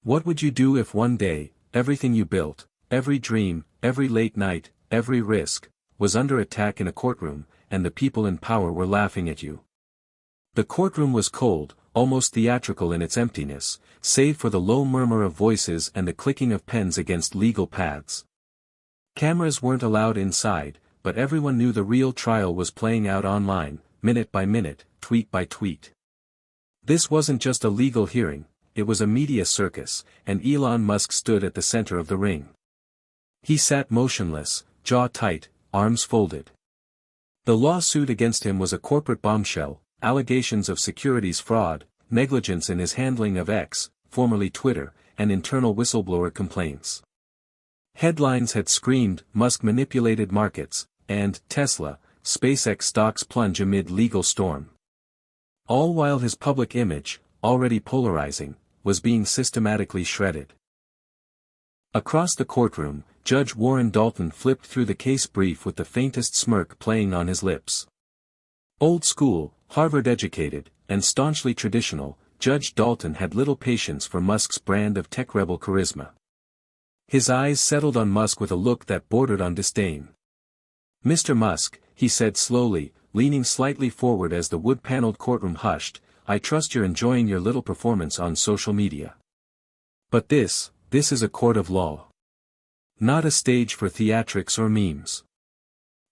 What would you do if one day, everything you built, every dream, every late night, every risk, was under attack in a courtroom, and the people in power were laughing at you? The courtroom was cold, almost theatrical in its emptiness, save for the low murmur of voices and the clicking of pens against legal pads. Cameras weren't allowed inside, but everyone knew the real trial was playing out online, minute by minute, tweet by tweet. This wasn't just a legal hearing, it was a media circus, and Elon Musk stood at the center of the ring. He sat motionless, jaw tight, arms folded. The lawsuit against him was a corporate bombshell, allegations of securities fraud, negligence in his handling of X, formerly Twitter, and internal whistleblower complaints. Headlines had screamed, "Musk manipulated markets," and "Tesla, SpaceX stocks plunge amid legal storm." All while his public image, already polarizing, was being systematically shredded. Across the courtroom, Judge Warren Dalton flipped through the case brief with the faintest smirk playing on his lips. Old school, Harvard-educated, and staunchly traditional, Judge Dalton had little patience for Musk's brand of tech rebel charisma. His eyes settled on Musk with a look that bordered on disdain. "Mr. Musk," he said slowly, leaning slightly forward as the wood-paneled courtroom hushed, "I trust you're enjoying your little performance on social media. But this is a court of law. Not a stage for theatrics or memes."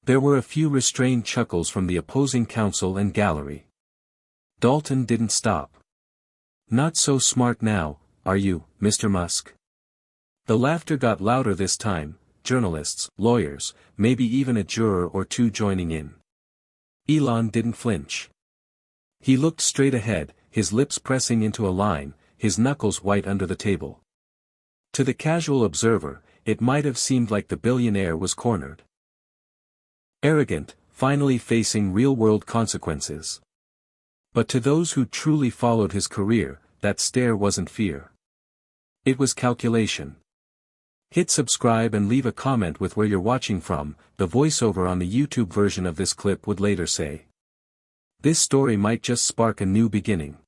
There were a few restrained chuckles from the opposing counsel and gallery. Dalton didn't stop. "Not so smart now, are you, Mr. Musk?" The laughter got louder this time, journalists, lawyers, maybe even a juror or two joining in. Elon didn't flinch. He looked straight ahead, his lips pressing into a line, his knuckles white under the table. To the casual observer, it might have seemed like the billionaire was cornered. Arrogant, finally facing real-world consequences. But to those who truly followed his career, that stare wasn't fear. It was calculation. Hit subscribe and leave a comment with where you're watching from, the voiceover on the YouTube version of this clip would later say. This story might just spark a new beginning.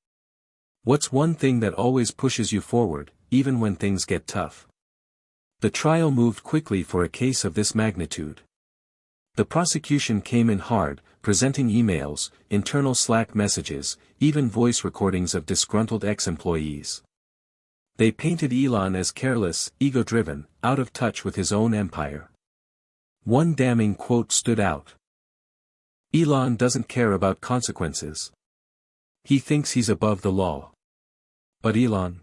What's one thing that always pushes you forward, even when things get tough? The trial moved quickly for a case of this magnitude. The prosecution came in hard, presenting emails, internal Slack messages, even voice recordings of disgruntled ex-employees. They painted Elon as careless, ego-driven, out of touch with his own empire. One damning quote stood out. "Elon doesn't care about consequences. He thinks he's above the law." But Elon?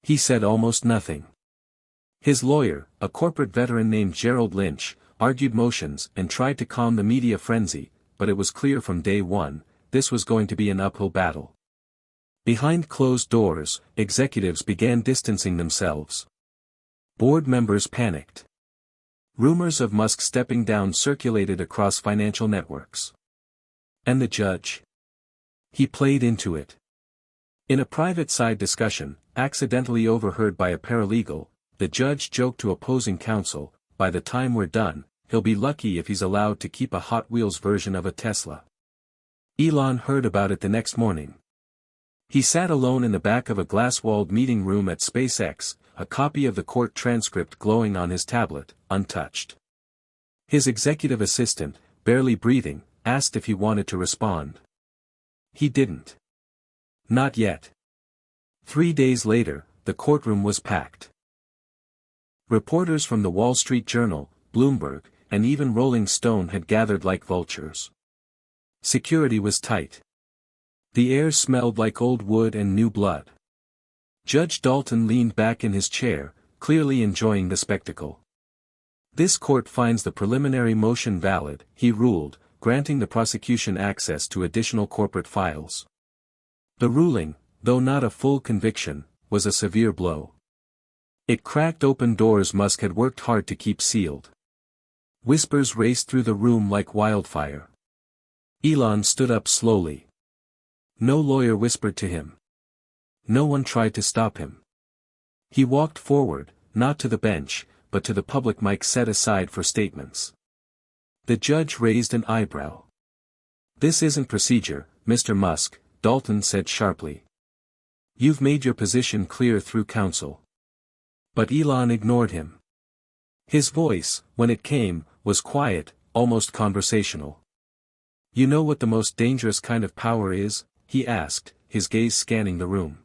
He said almost nothing. His lawyer, a corporate veteran named Gerald Lynch, argued motions and tried to calm the media frenzy, but it was clear from day one, this was going to be an uphill battle. Behind closed doors, executives began distancing themselves. Board members panicked. Rumors of Musk stepping down circulated across financial networks. And the judge? He played into it. In a private side discussion, accidentally overheard by a paralegal, the judge joked to opposing counsel, "By the time we're done, he'll be lucky if he's allowed to keep a Hot Wheels version of a Tesla." Elon heard about it the next morning. He sat alone in the back of a glass-walled meeting room at SpaceX, a copy of the court transcript glowing on his tablet, untouched. His executive assistant, barely breathing, asked if he wanted to respond. He didn't. Not yet. 3 days later, the courtroom was packed. Reporters from the Wall Street Journal, Bloomberg, and even Rolling Stone had gathered like vultures. Security was tight. The air smelled like old wood and new blood. Judge Dalton leaned back in his chair, clearly enjoying the spectacle. "This court finds the preliminary motion valid," he ruled, granting the prosecution access to additional corporate files. The ruling, though not a full conviction, was a severe blow. It cracked open doors Musk had worked hard to keep sealed. Whispers raced through the room like wildfire. Elon stood up slowly. No lawyer whispered to him. No one tried to stop him. He walked forward, not to the bench, but to the public mic set aside for statements. The judge raised an eyebrow. "This isn't procedure, Mr. Musk," Dalton said sharply. You've made your position clear through counsel. But Elon ignored him. His voice, when it came, was quiet, almost conversational. You know what the most dangerous kind of power is? He asked, his gaze scanning the room.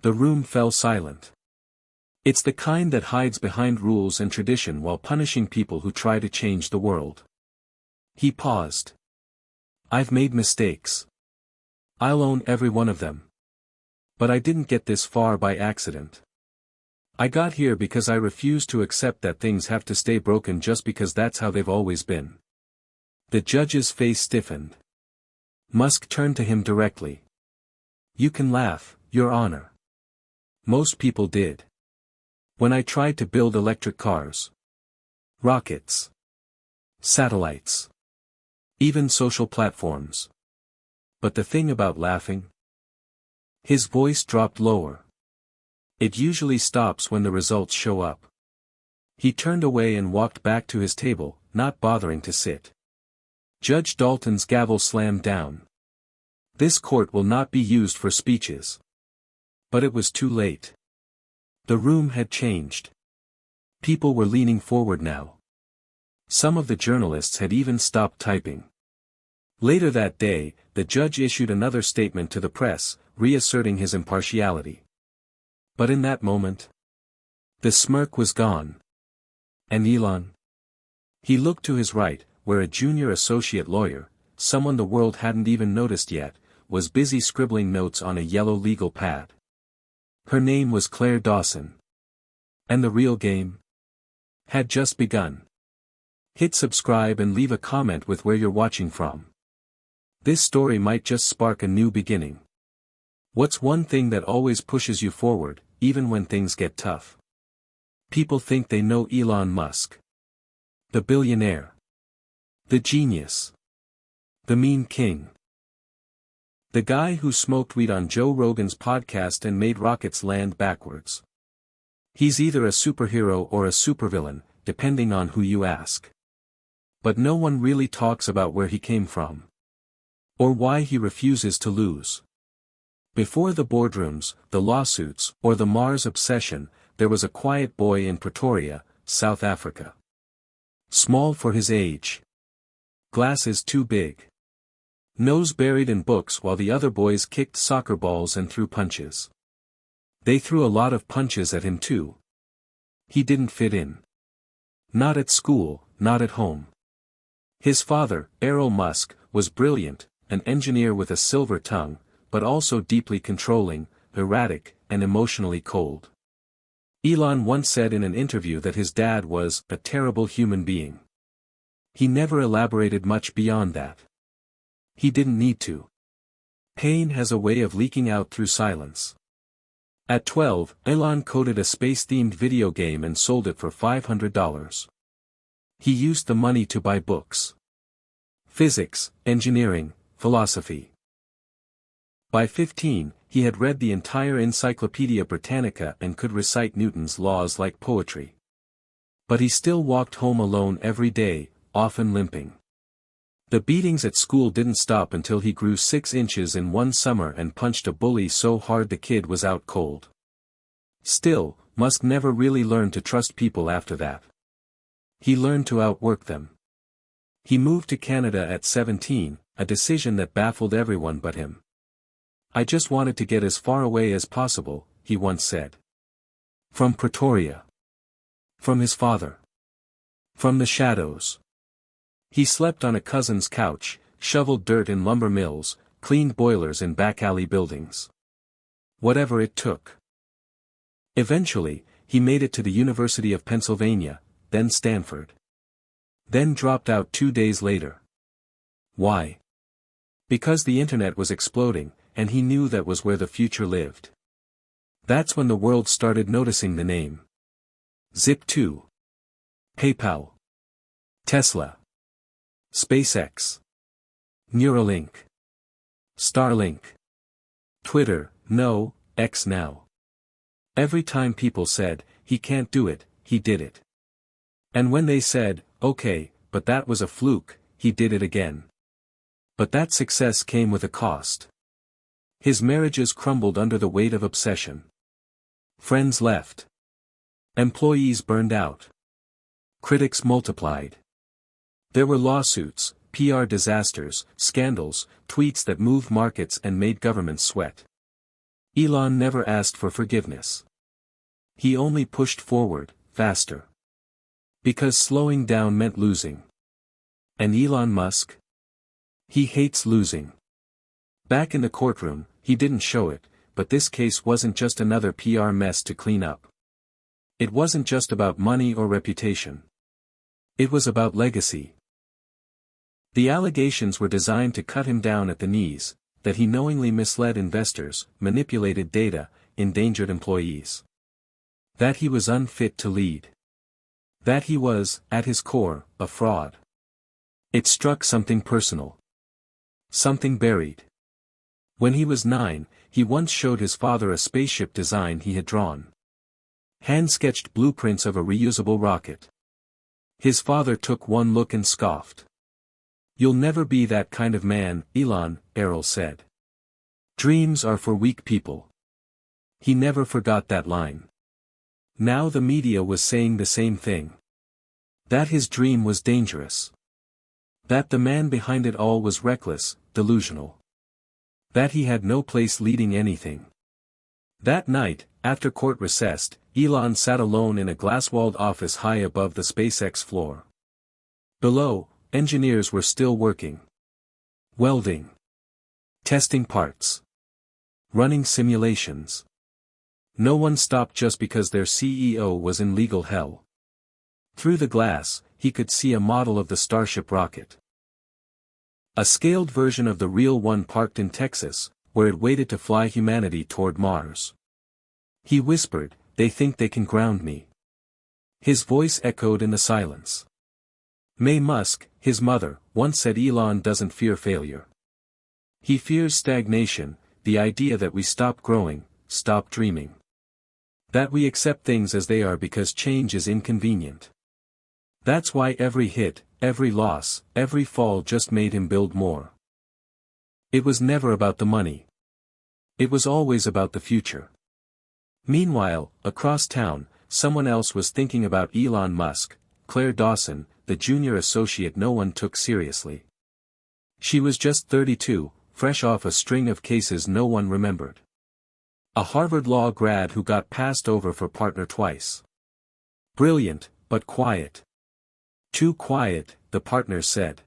The room fell silent. It's the kind that hides behind rules and tradition while punishing people who try to change the world. He paused. I've made mistakes. I'll own every one of them. But I didn't get this far by accident. I got here because I refuse to accept that things have to stay broken just because that's how they've always been. The judge's face stiffened. Musk turned to him directly. You can laugh, Your Honor. Most people did. When I tried to build electric cars, rockets, satellites, even social platforms. But the thing about laughing? His voice dropped lower. It usually stops when the results show up. He turned away and walked back to his table, not bothering to sit. Judge Dalton's gavel slammed down. This court will not be used for speeches. But it was too late. The room had changed. People were leaning forward now. Some of the journalists had even stopped typing. Later that day, the judge issued another statement to the press, reasserting his impartiality. But in that moment, the smirk was gone. And Elon? He looked to his right, where a junior associate lawyer, someone the world hadn't even noticed yet, was busy scribbling notes on a yellow legal pad. Her name was Claire Dawson. And the real game had just begun. Hit subscribe and leave a comment with where you're watching from. This story might just spark a new beginning. What's one thing that always pushes you forward, even when things get tough? People think they know Elon Musk. The billionaire. The genius. The meme king. The guy who smoked weed on Joe Rogan's podcast and made rockets land backwards. He's either a superhero or a supervillain, depending on who you ask. But no one really talks about where he came from. Or why he refuses to lose. Before the boardrooms, the lawsuits, or the Mars obsession, there was a quiet boy in Pretoria, South Africa. Small for his age. Glasses too big. Nose buried in books while the other boys kicked soccer balls and threw punches. They threw a lot of punches at him too. He didn't fit in. Not at school, not at home. His father, Elon Musk, was brilliant, an engineer with a silver tongue, but also deeply controlling, erratic, and emotionally cold. Elon once said in an interview that his dad was a terrible human being. He never elaborated much beyond that. He didn't need to. Pain has a way of leaking out through silence. At 12, Elon coded a space-themed video game and sold it for $500. He used the money to buy books. Physics, engineering, philosophy. By 15, he had read the entire Encyclopedia Britannica and could recite Newton's laws like poetry. But he still walked home alone every day, often limping. The beatings at school didn't stop until he grew 6 inches in one summer and punched a bully so hard the kid was out cold. Still, Musk never really learned to trust people after that. He learned to outwork them. He moved to Canada at 17, a decision that baffled everyone but him. I just wanted to get as far away as possible, he once said. From Pretoria. From his father. From the shadows. He slept on a cousin's couch, shoveled dirt in lumber mills, cleaned boilers in back alley buildings. Whatever it took. Eventually, he made it to the University of Pennsylvania, then Stanford. Then dropped out 2 days later. Why? Because the internet was exploding, and he knew that was where the future lived. That's when the world started noticing the name. Zip2. PayPal. Tesla. SpaceX. Neuralink. Starlink. Twitter, no, X now. Every time people said, he can't do it, he did it. And when they said, okay, but that was a fluke, he did it again. But that success came with a cost. His marriages crumbled under the weight of obsession. Friends left. Employees burned out. Critics multiplied. There were lawsuits, PR disasters, scandals, tweets that moved markets and made governments sweat. Elon never asked for forgiveness. He only pushed forward, faster. Because slowing down meant losing. And Elon Musk? He hates losing. Back in the courtroom, he didn't show it, but this case wasn't just another PR mess to clean up. It wasn't just about money or reputation. It was about legacy. The allegations were designed to cut him down at the knees, that he knowingly misled investors, manipulated data, endangered employees. That he was unfit to lead. That he was, at his core, a fraud. It struck something personal. Something buried. When he was 9, he once showed his father a spaceship design he had drawn. Hand-sketched blueprints of a reusable rocket. His father took one look and scoffed. "You'll never be that kind of man, Elon," Errol said. "Dreams are for weak people." He never forgot that line. Now the media was saying the same thing. That his dream was dangerous. That the man behind it all was reckless, delusional. That he had no place leading anything. That night, after court recessed, Elon sat alone in a glass-walled office high above the SpaceX floor. Below, engineers were still working. Welding. Testing parts. Running simulations. No one stopped just because their CEO was in legal hell. Through the glass, he could see a model of the Starship rocket. A scaled version of the real one parked in Texas, where it waited to fly humanity toward Mars. He whispered, "They think they can ground me." His voice echoed in the silence. May Musk, his mother, once said Elon doesn't fear failure. He fears stagnation, the idea that we stop growing, stop dreaming. That we accept things as they are because change is inconvenient. That's why every hit, every loss, every fall just made him build more. It was never about the money. It was always about the future. Meanwhile, across town, someone else was thinking about Elon Musk, Claire Dawson, the junior associate no one took seriously. She was just 32, fresh off a string of cases no one remembered. A Harvard law grad who got passed over for partner twice. Brilliant, but quiet. Too quiet, the partners said.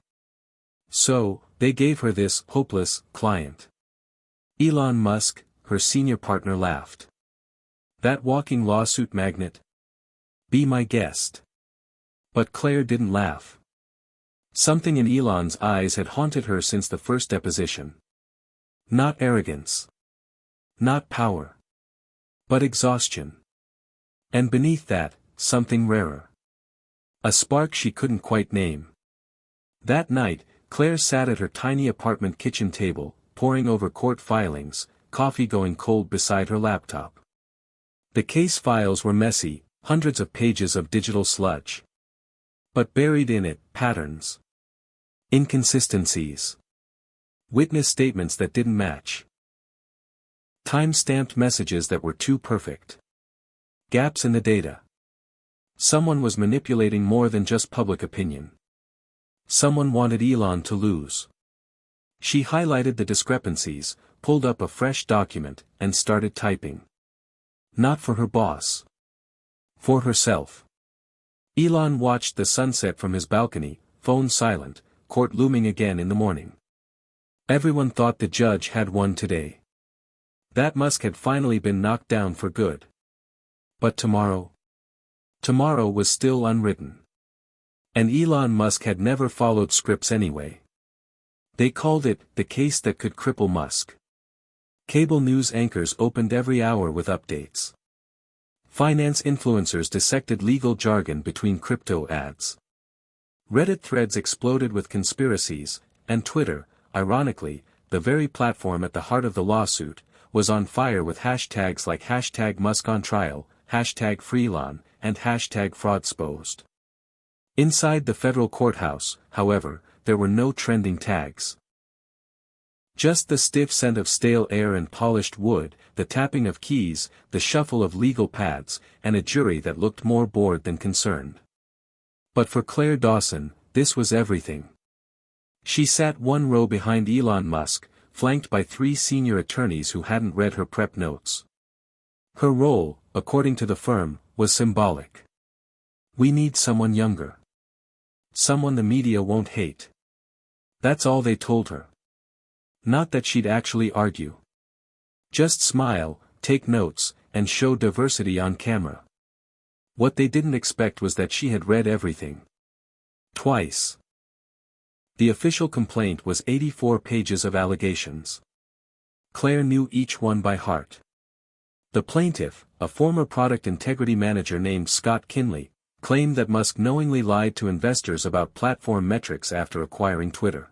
So, they gave her this hopeless client. Elon Musk, her senior partner, laughed. That walking lawsuit magnet? Be my guest. But Claire didn't laugh. Something in Elon's eyes had haunted her since the first deposition. Not arrogance. Not power. But exhaustion. And beneath that, something rarer. A spark she couldn't quite name. That night, Claire sat at her tiny apartment kitchen table, poring over court filings, coffee going cold beside her laptop. The case files were messy, hundreds of pages of digital sludge. But buried in it, patterns. Inconsistencies. Witness statements that didn't match. Time-stamped messages that were too perfect. Gaps in the data. Someone was manipulating more than just public opinion. Someone wanted Elon to lose. She highlighted the discrepancies, pulled up a fresh document, and started typing. Not for her boss. For herself. Elon watched the sunset from his balcony, phone silent, court looming again in the morning. Everyone thought the judge had won today. That Musk had finally been knocked down for good. But tomorrow? Tomorrow was still unwritten. And Elon Musk had never followed scripts anyway. They called it the case that could cripple Musk. Cable news anchors opened every hour with updates. Finance influencers dissected legal jargon between crypto ads. Reddit threads exploded with conspiracies, and Twitter, ironically, the very platform at the heart of the lawsuit, was on fire with hashtags like #MuskOnTrial, #FreeElon, and #FraudSposed. Inside the federal courthouse, however, there were no trending tags. Just the stiff scent of stale air and polished wood, the tapping of keys, the shuffle of legal pads, and a jury that looked more bored than concerned. But for Claire Dawson, this was everything. She sat one row behind Elon Musk, flanked by 3 senior attorneys who hadn't read her prep notes. Her role, according to the firm, was symbolic. We need someone younger. Someone the media won't hate. That's all they told her. Not that she'd actually argue. Just smile, take notes, and show diversity on camera. What they didn't expect was that she had read everything. Twice. The official complaint was 84 pages of allegations. Claire knew each one by heart. The plaintiff, a former product integrity manager named Scott Kinley, claimed that Musk knowingly lied to investors about platform metrics after acquiring Twitter.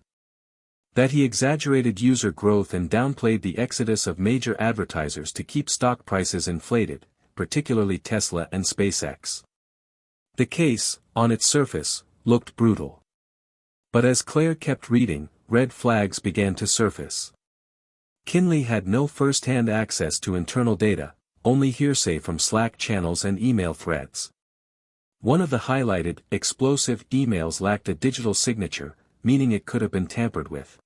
That he exaggerated user growth and downplayed the exodus of major advertisers to keep stock prices inflated, particularly Tesla and SpaceX. The case, on its surface, looked brutal. But as Claire kept reading, red flags began to surface. Kinley had no first-hand access to internal data, only hearsay from Slack channels and email threads. One of the highlighted, explosive emails lacked a digital signature, meaning it could have been tampered with.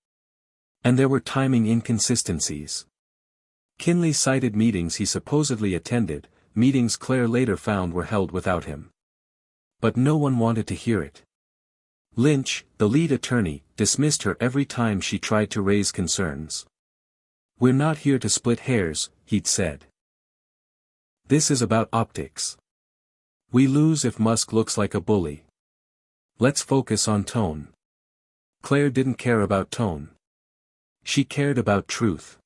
And there were timing inconsistencies. Kinley cited meetings he supposedly attended, meetings Claire later found were held without him. But no one wanted to hear it. Lynch, the lead attorney, dismissed her every time she tried to raise concerns. "We're not here to split hairs," he'd said. "This is about optics. We lose if Musk looks like a bully. Let's focus on tone." Claire didn't care about tone. She cared about truth.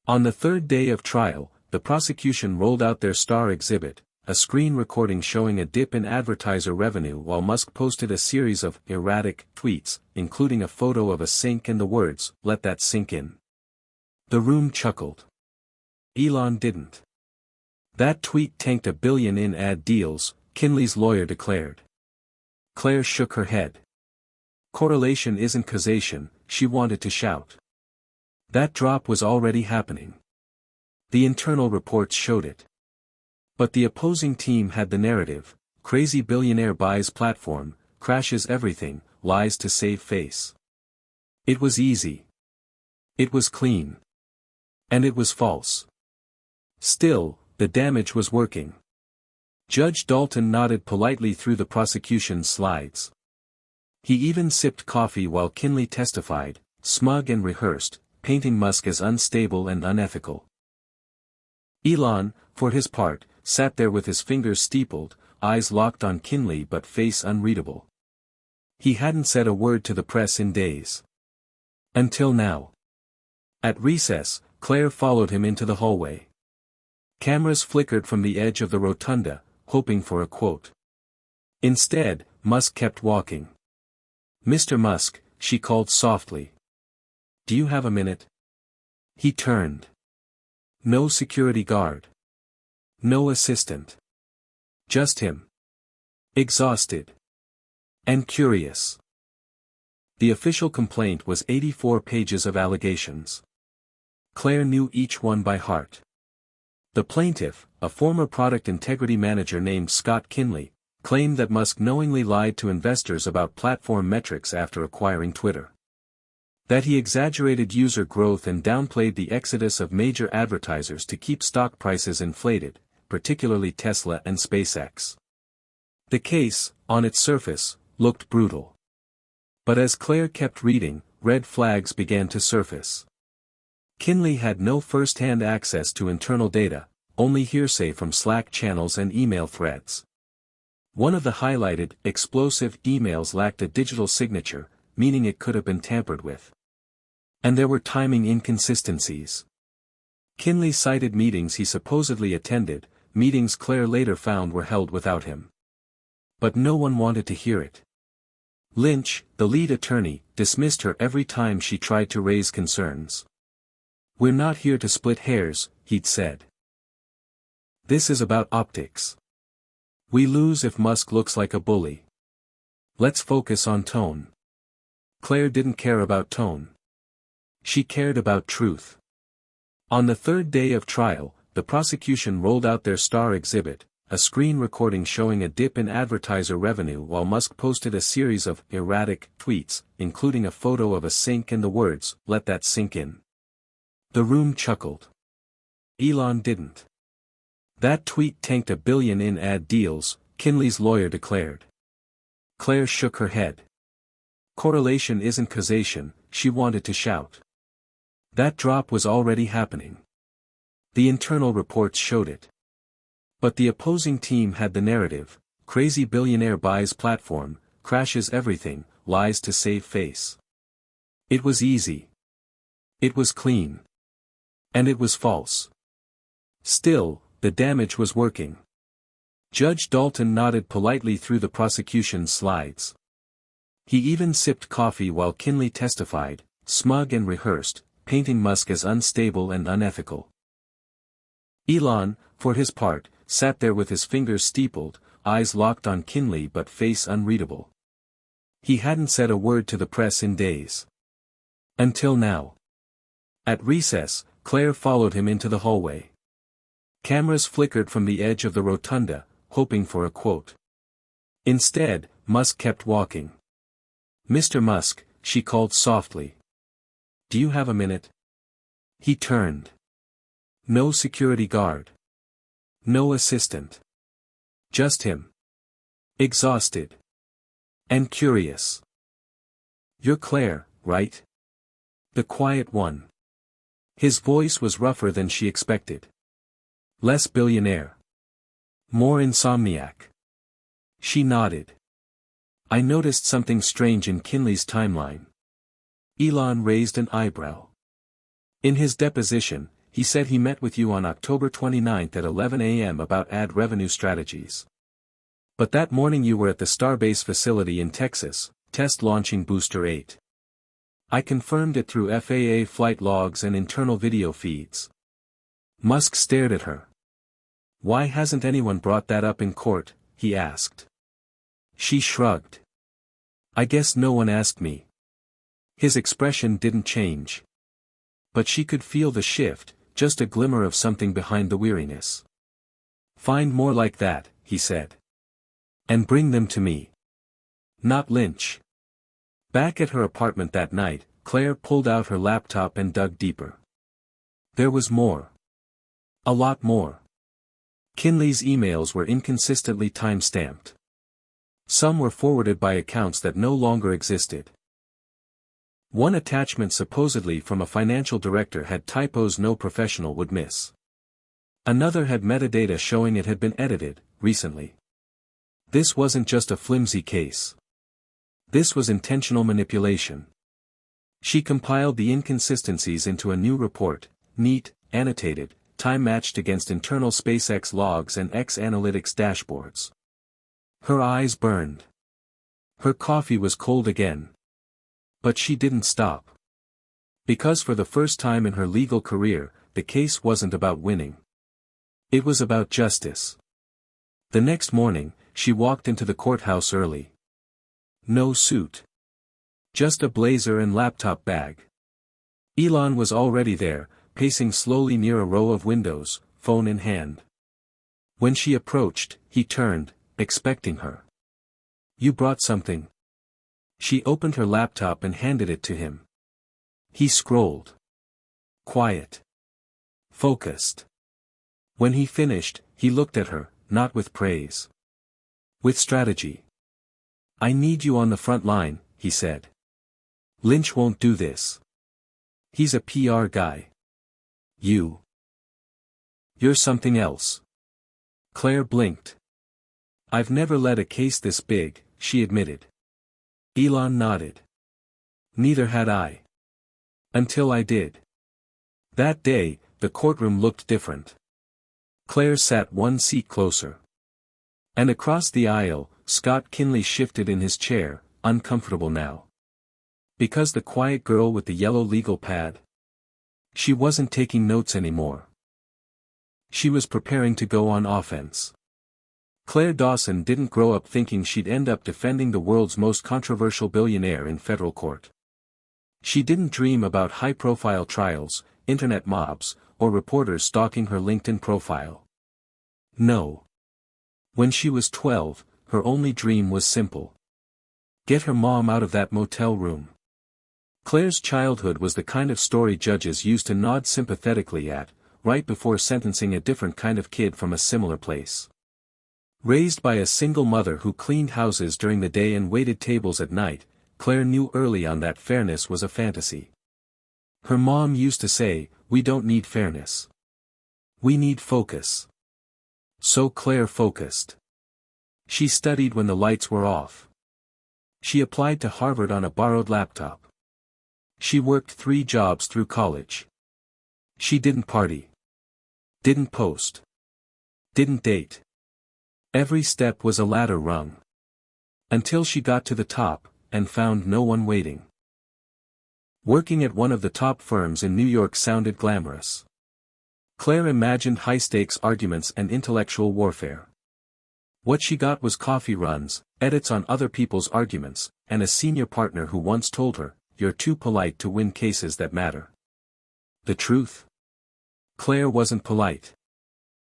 On the 3rd day of trial, the prosecution rolled out their star exhibit, a screen recording showing a dip in advertiser revenue while Musk posted a series of erratic tweets, including a photo of a sink and the words, "Let that sink in." The room chuckled. Elon didn't. That tweet tanked $1 billion in ad deals, Kinley's lawyer declared. Claire shook her head. Correlation isn't causation, she wanted to shout. That drop was already happening. The internal reports showed it. But the opposing team had the narrative: crazy billionaire buys platform, crashes everything, lies to save face. It was easy. It was clean. And it was false. Still, the damage was working. Judge Dalton nodded politely through the prosecution's slides. He even sipped coffee while Kinley testified, smug and rehearsed, painting Musk as unstable and unethical. Elon, for his part, sat there with his fingers steepled, eyes locked on Kinley but face unreadable. He hadn't said a word to the press in days. Until now. At recess, Claire followed him into the hallway. Cameras flickered from the edge of the rotunda, hoping for a quote. Instead, Musk kept walking. "Mr. Musk," she called softly. "Do you have a minute?" He turned. No security guard. No assistant. Just him. Exhausted. And curious. The official complaint was 84 pages of allegations. Claire knew each one by heart. The plaintiff, a former product integrity manager named Scott Kinley, claimed that Musk knowingly lied to investors about platform metrics after acquiring Twitter. That he exaggerated user growth and downplayed the exodus of major advertisers to keep stock prices inflated, particularly Tesla and SpaceX. The case, on its surface, looked brutal. But as Claire kept reading, red flags began to surface. Kinley had no first-hand access to internal data, only hearsay from Slack channels and email threads. One of the highlighted, explosive emails lacked a digital signature, meaning it could have been tampered with. And there were timing inconsistencies. Kinley cited meetings he supposedly attended, meetings Claire later found were held without him. But no one wanted to hear it. Lynch, the lead attorney, dismissed her every time she tried to raise concerns. "We're not here to split hairs," he'd said. "This is about optics. We lose if Musk looks like a bully. Let's focus on tone." Claire didn't care about tone. She cared about truth. On the third day of trial, the prosecution rolled out their star exhibit, a screen recording showing a dip in advertiser revenue while Musk posted a series of erratic tweets, including a photo of a sink and the words, "Let that sink in." The room chuckled. Elon didn't. That tweet tanked $1 billion in ad deals, Kinley's lawyer declared. Claire shook her head. Correlation isn't causation, she wanted to shout. That drop was already happening. The internal reports showed it. But the opposing team had the narrative: crazy billionaire buys platform, crashes everything, lies to save face. It was easy. It was clean. And it was false. Still, the damage was working. Judge Dalton nodded politely through the prosecution's slides. He even sipped coffee while Kinley testified, smug and rehearsed, painting Musk as unstable and unethical. Elon, for his part, sat there with his fingers steepled, eyes locked on Kinley but face unreadable. He hadn't said a word to the press in days. Until now. At recess, Claire followed him into the hallway. Cameras flickered from the edge of the rotunda, hoping for a quote. Instead, Musk kept walking. "Mr. Musk," she called softly. "Do you have a minute?" He turned. No security guard. No assistant. Just him. Exhausted. And curious. "You're Claire, right? The quiet one." His voice was rougher than she expected. Less billionaire. More insomniac. She nodded. "I noticed something strange in Kinley's timeline." Elon raised an eyebrow. "In his deposition, he said he met with you on October 29 at 11 a.m. about ad revenue strategies. But that morning you were at the Starbase facility in Texas, test launching Booster 8. I confirmed it through FAA flight logs and internal video feeds." Musk stared at her. "Why hasn't anyone brought that up in court?" he asked. She shrugged. "I guess no one asked me." His expression didn't change. But she could feel the shift, just a glimmer of something behind the weariness. "Find more like that," he said. "And bring them to me. Not Lynch." Back at her apartment that night, Claire pulled out her laptop and dug deeper. There was more. A lot more. Kinley's emails were inconsistently time-stamped. Some were forwarded by accounts that no longer existed. One attachment supposedly from a financial director had typos no professional would miss. Another had metadata showing it had been edited, recently. This wasn't just a flimsy case. This was intentional manipulation. She compiled the inconsistencies into a new report, neat, annotated, time-matched against internal SpaceX logs and X-Analytics dashboards. Her eyes burned. Her coffee was cold again. But she didn't stop. Because for the first time in her legal career, the case wasn't about winning. It was about justice. The next morning, she walked into the courthouse early. No suit. Just a blazer and laptop bag. Elon was already there, pacing slowly near a row of windows, phone in hand. When she approached, he turned, expecting her. "You brought something." She opened her laptop and handed it to him. He scrolled. Quiet. Focused. When he finished, he looked at her, not with praise. With strategy. "I need you on the front line," he said. "Lynch won't do this. He's a PR guy. You're something else." Claire blinked. "I've never led a case this big," she admitted. Elon nodded. "Neither had I. Until I did." That day, the courtroom looked different. Claire sat one seat closer. And across the aisle, Scott Kinley shifted in his chair, uncomfortable now. Because the quiet girl with the yellow legal pad? She wasn't taking notes anymore. She was preparing to go on offense. Claire Dawson didn't grow up thinking she'd end up defending the world's most controversial billionaire in federal court. She didn't dream about high-profile trials, internet mobs, or reporters stalking her LinkedIn profile. No. When she was 12, her only dream was simple. Get her mom out of that motel room. Claire's childhood was the kind of story judges used to nod sympathetically at, right before sentencing a different kind of kid from a similar place. Raised by a single mother who cleaned houses during the day and waited tables at night, Claire knew early on that fairness was a fantasy. Her mom used to say, "We don't need fairness. We need focus." So Claire focused. She studied when the lights were off. She applied to Harvard on a borrowed laptop. She worked 3 jobs through college. She didn't party. Didn't post. Didn't date. Every step was a ladder rung. Until she got to the top, and found no one waiting. Working at one of the top firms in New York sounded glamorous. Claire imagined high-stakes arguments and intellectual warfare. What she got was coffee runs, edits on other people's arguments, and a senior partner who once told her, "You're too polite to win cases that matter." The truth? Claire wasn't polite.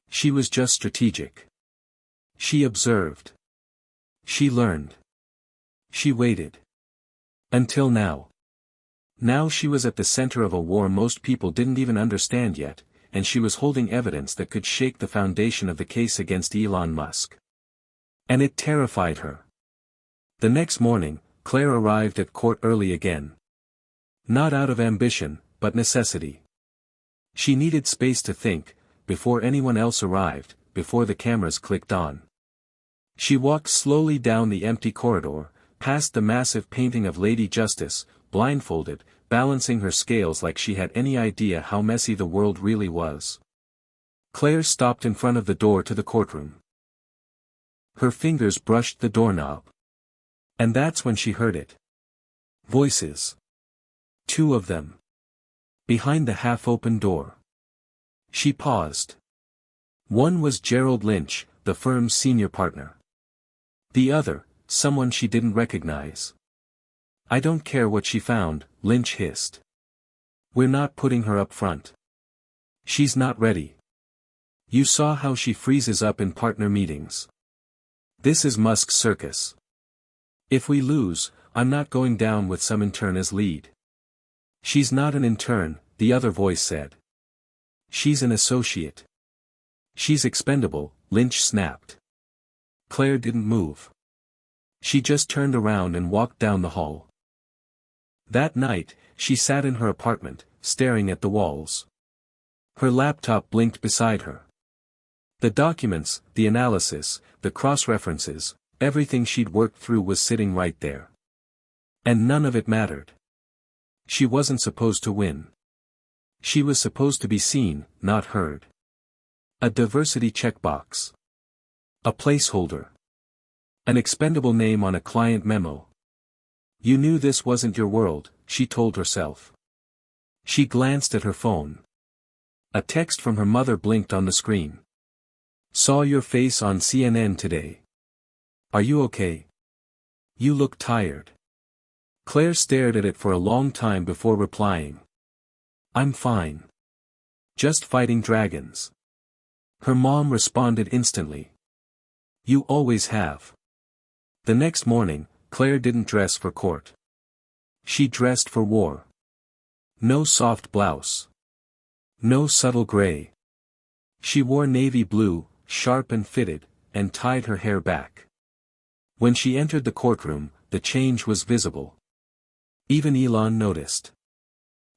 She was just strategic. She observed. She learned. She waited. Until now. Now she was at the center of a war most people didn't even understand yet, and she was holding evidence that could shake the foundation of the case against Elon Musk. And it terrified her. The next morning, Claire arrived at court early again. Not out of ambition, but necessity. She needed space to think, before anyone else arrived, before the cameras clicked on. She walked slowly down the empty corridor, past the massive painting of Lady Justice, blindfolded, balancing her scales like she had any idea how messy the world really was. Claire stopped in front of the door to the courtroom. Her fingers brushed the doorknob. And that's when she heard it. Voices. 2 of them. Behind the half-open door. She paused. One was Gerald Lynch, the firm's senior partner. The other, someone she didn't recognize. "I don't care what she found," Lynch hissed. "We're not putting her up front. She's not ready. You saw how she freezes up in partner meetings. This is Musk's circus. If we lose, I'm not going down with some intern as lead." "She's not an intern," the other voice said. "She's an associate. She's expendable," Lynch snapped. Claire didn't move. She just turned around and walked down the hall. That night, she sat in her apartment, staring at the walls. Her laptop blinked beside her. The documents, the analysis, the cross-references, everything she'd worked through was sitting right there. And none of it mattered. She wasn't supposed to win. She was supposed to be seen, not heard. A diversity checkbox. A placeholder. An expendable name on a client memo. You knew this wasn't your world, she told herself. She glanced at her phone. A text from her mother blinked on the screen. "Saw your face on CNN today. Are you okay? You look tired." Claire stared at it for a long time before replying. "I'm fine. Just fighting dragons." Her mom responded instantly. "You always have." The next morning, Claire didn't dress for court. She dressed for war. No soft blouse. No subtle gray. She wore navy blue, sharp and fitted, and tied her hair back. When she entered the courtroom, the change was visible. Even Elon noticed.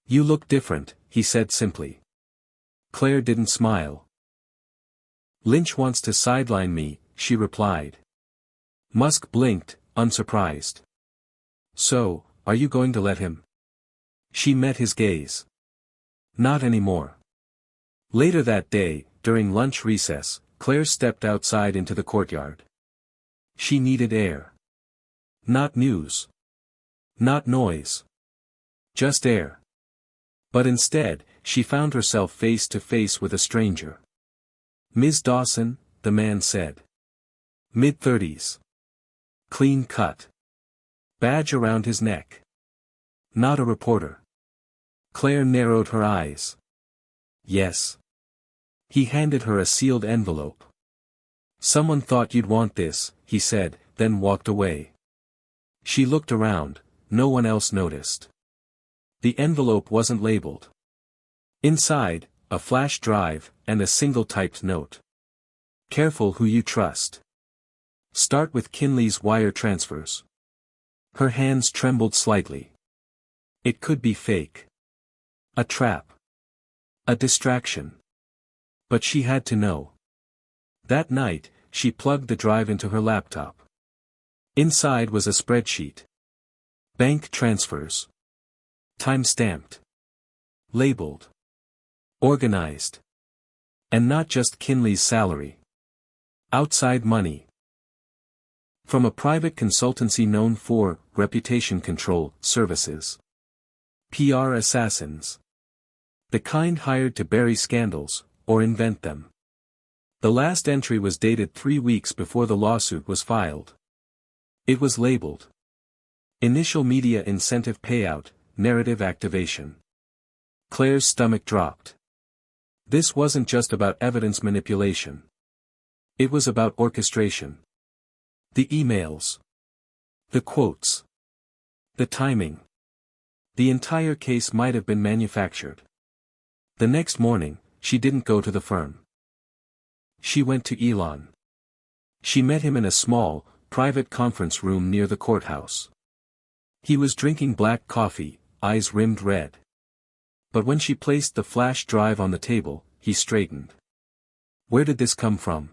"You look different," he said simply. Claire didn't smile. "Lynch wants to sideline me," she replied. Musk blinked, unsurprised. "So, are you going to let him?" She met his gaze. "Not anymore." Later that day, during lunch recess, Claire stepped outside into the courtyard. She needed air. Not news. Not noise. Just air. But instead, she found herself face to face with a stranger. "Ms. Dawson," the man said. Mid-30s. Clean cut. Badge around his neck. Not a reporter. Claire narrowed her eyes. Yes. He handed her a sealed envelope. Someone thought you'd want this, he said, then walked away. She looked around, no one else noticed. The envelope wasn't labeled. Inside, a flash drive, and a single typed note. Careful who you trust. Start with Kinley's wire transfers. Her hands trembled slightly. It could be fake. A trap. A distraction. But she had to know. That night, she plugged the drive into her laptop. Inside was a spreadsheet. Bank transfers. Time-stamped. Labeled. Organized. And not just Kinley's salary. Outside money. From a private consultancy known for reputation control services. PR assassins. The kind hired to bury scandals, or invent them. The last entry was dated 3 weeks before the lawsuit was filed. It was labeled. Initial media incentive payout, narrative activation. Claire's stomach dropped. This wasn't just about evidence manipulation. It was about orchestration. The emails. The quotes. The timing. The entire case might have been manufactured. The next morning, she didn't go to the firm. She went to Elon. She met him in a small, private conference room near the courthouse. He was drinking black coffee, eyes rimmed red. But when she placed the flash drive on the table, he straightened. Where did this come from?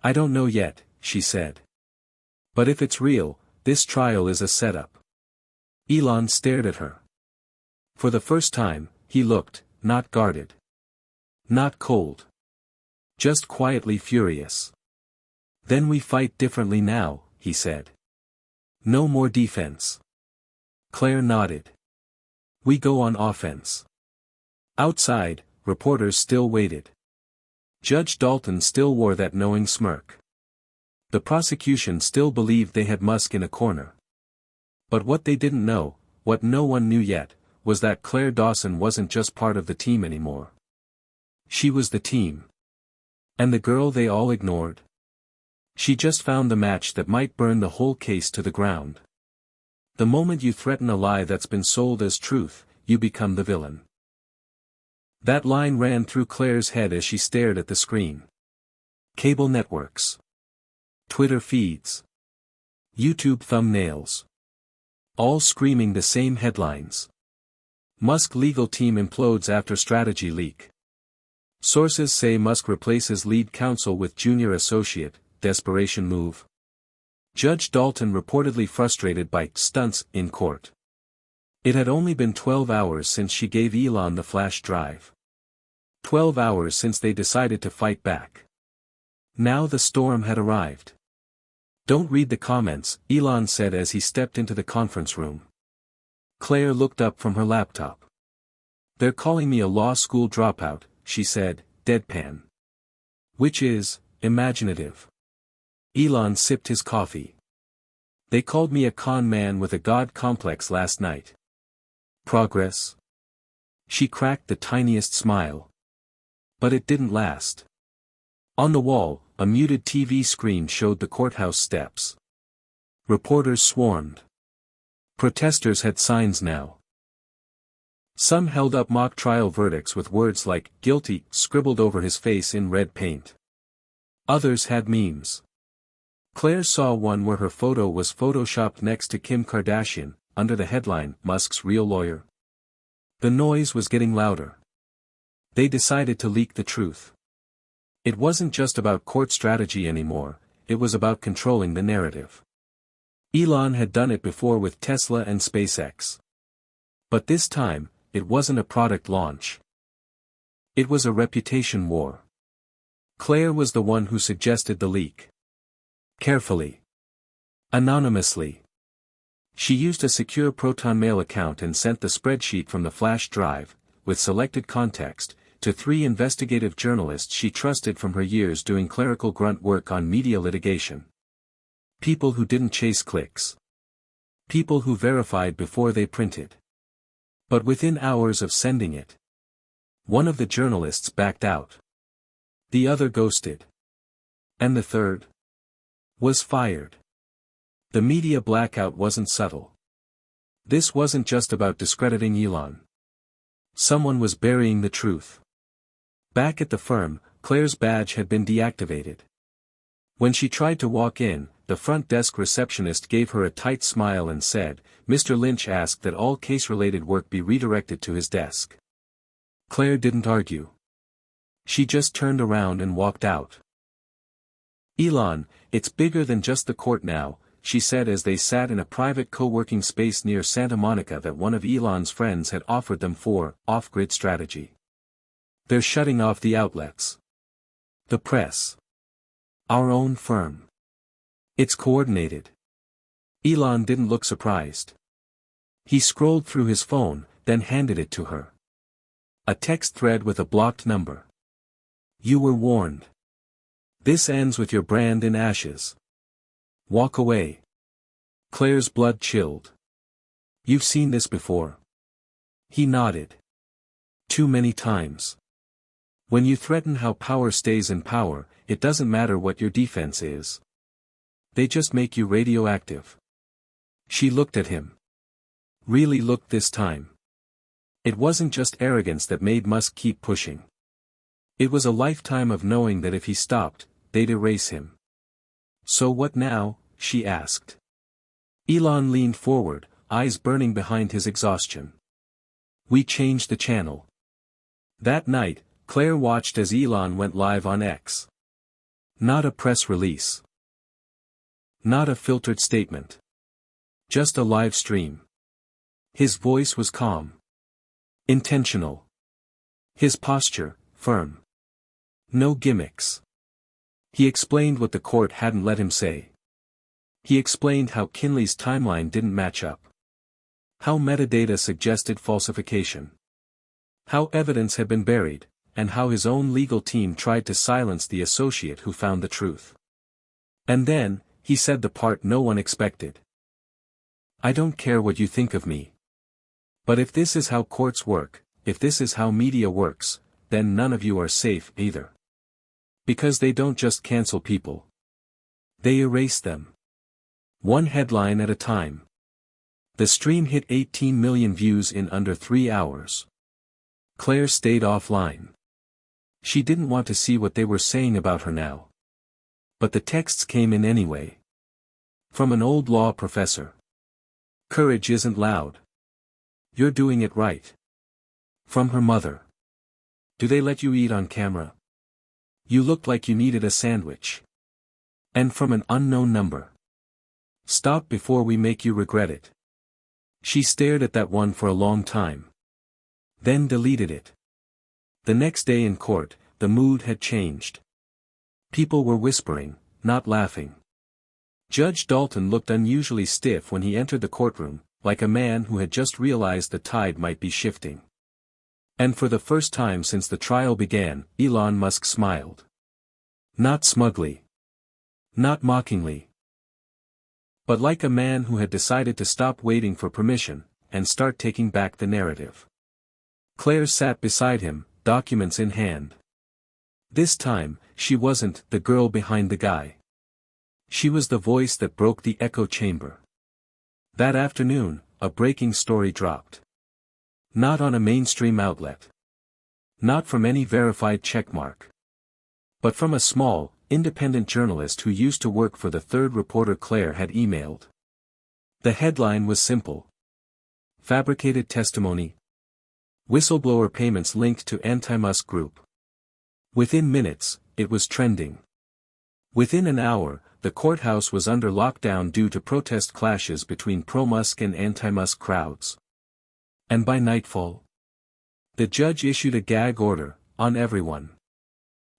I don't know yet, she said. But if it's real, this trial is a setup. Elon stared at her. For the first time, he looked, not guarded. Not cold. Just quietly furious. Then we fight differently now, he said. No more defense. Claire nodded. We go on offense. Outside, reporters still waited. Judge Dalton still wore that knowing smirk. The prosecution still believed they had Musk in a corner. But what they didn't know, what no one knew yet, was that Claire Dawson wasn't just part of the team anymore. She was the team. And the girl they all ignored? She just found the match that might burn the whole case to the ground. The moment you threaten a lie that's been sold as truth, you become the villain. That line ran through Claire's head as she stared at the screen. Cable networks. Twitter feeds. YouTube thumbnails. All screaming the same headlines. Musk legal team implodes after strategy leak. Sources say Musk replaces lead counsel with junior associate, desperation move. Judge Dalton reportedly frustrated by stunts in court. It had only been 12 hours since she gave Elon the flash drive. 12 hours since they decided to fight back. Now the storm had arrived. Don't read the comments, Elon said as he stepped into the conference room. Claire looked up from her laptop. They're calling me a law school dropout, she said, deadpan. Which is, imaginative. Elon sipped his coffee. They called me a con man with a god complex last night. Progress? She cracked the tiniest smile. But it didn't last. On the wall, a muted TV screen showed the courthouse steps. Reporters swarmed. Protesters had signs now. Some held up mock trial verdicts with words like, guilty, scribbled over his face in red paint. Others had memes. Claire saw one where her photo was photoshopped next to Kim Kardashian, under the headline, Musk's real lawyer. The noise was getting louder. They decided to leak the truth. It wasn't just about court strategy anymore, it was about controlling the narrative. Elon had done it before with Tesla and SpaceX. But this time, it wasn't a product launch. It was a reputation war. Claire was the one who suggested the leak. Carefully. Anonymously. She used a secure Proton Mail account and sent the spreadsheet from the flash drive, with selected context, to 3 investigative journalists she trusted from her years doing clerical grunt work on media litigation. People who didn't chase clicks. People who verified before they printed. But within hours of sending it, one of the journalists backed out. The other ghosted. And the third was fired. The media blackout wasn't subtle. This wasn't just about discrediting Elon. Someone was burying the truth. Back at the firm, Claire's badge had been deactivated. When she tried to walk in, the front desk receptionist gave her a tight smile and said, "Mr. Lynch asked that all case-related work be redirected to his desk." Claire didn't argue. She just turned around and walked out. "Elon, it's bigger than just the court now," she said as they sat in a private co-working space near Santa Monica that one of Elon's friends had offered them for off-grid strategy. "They're shutting off the outlets. The press. Our own firm. It's coordinated." Elon didn't look surprised. He scrolled through his phone, then handed it to her. A text thread with a blocked number. "You were warned. This ends with your brand in ashes. Walk away." Claire's blood chilled. "You've seen this before." He nodded. "Too many times. When you threaten how power stays in power, it doesn't matter what your defense is. They just make you radioactive." She looked at him. Really looked this time. It wasn't just arrogance that made Musk keep pushing. It was a lifetime of knowing that if he stopped, they'd erase him. "So what now?" she asked. Elon leaned forward, eyes burning behind his exhaustion. "We changed the channel." That night, Claire watched as Elon went live on X. Not a press release. Not a filtered statement. Just a live stream. His voice was calm. Intentional. His posture, firm. No gimmicks. He explained what the court hadn't let him say. He explained how Kinley's timeline didn't match up. How metadata suggested falsification. How evidence had been buried, and how his own legal team tried to silence the associate who found the truth. And then, he said the part no one expected. "I don't care what you think of me. But if this is how courts work, if this is how media works, then none of you are safe either. Because they don't just cancel people. They erase them. One headline at a time." The stream hit 18 million views in under 3 hours. Claire stayed offline. She didn't want to see what they were saying about her now. But the texts came in anyway. From an old law professor. "Courage isn't loud. You're doing it right." From her mother. "Do they let you eat on camera? You looked like you needed a sandwich." And from an unknown number. "Stop before we make you regret it." She stared at that one for a long time. Then deleted it. The next day in court, the mood had changed. People were whispering, not laughing. Judge Dalton looked unusually stiff when he entered the courtroom, like a man who had just realized the tide might be shifting. And for the first time since the trial began, Elon Musk smiled. Not smugly. Not mockingly. But like a man who had decided to stop waiting for permission, and start taking back the narrative. Claire sat beside him, documents in hand. This time, she wasn't the girl behind the guy. She was the voice that broke the echo chamber. That afternoon, a breaking story dropped. Not on a mainstream outlet. Not from any verified checkmark. But from a small, independent journalist who used to work for the third reporter Claire had emailed. The headline was simple. Fabricated testimony. Whistleblower payments linked to anti-Musk group. Within minutes, it was trending. Within an hour, the courthouse was under lockdown due to protest clashes between pro-Musk and anti-Musk crowds. And by nightfall, the judge issued a gag order on everyone.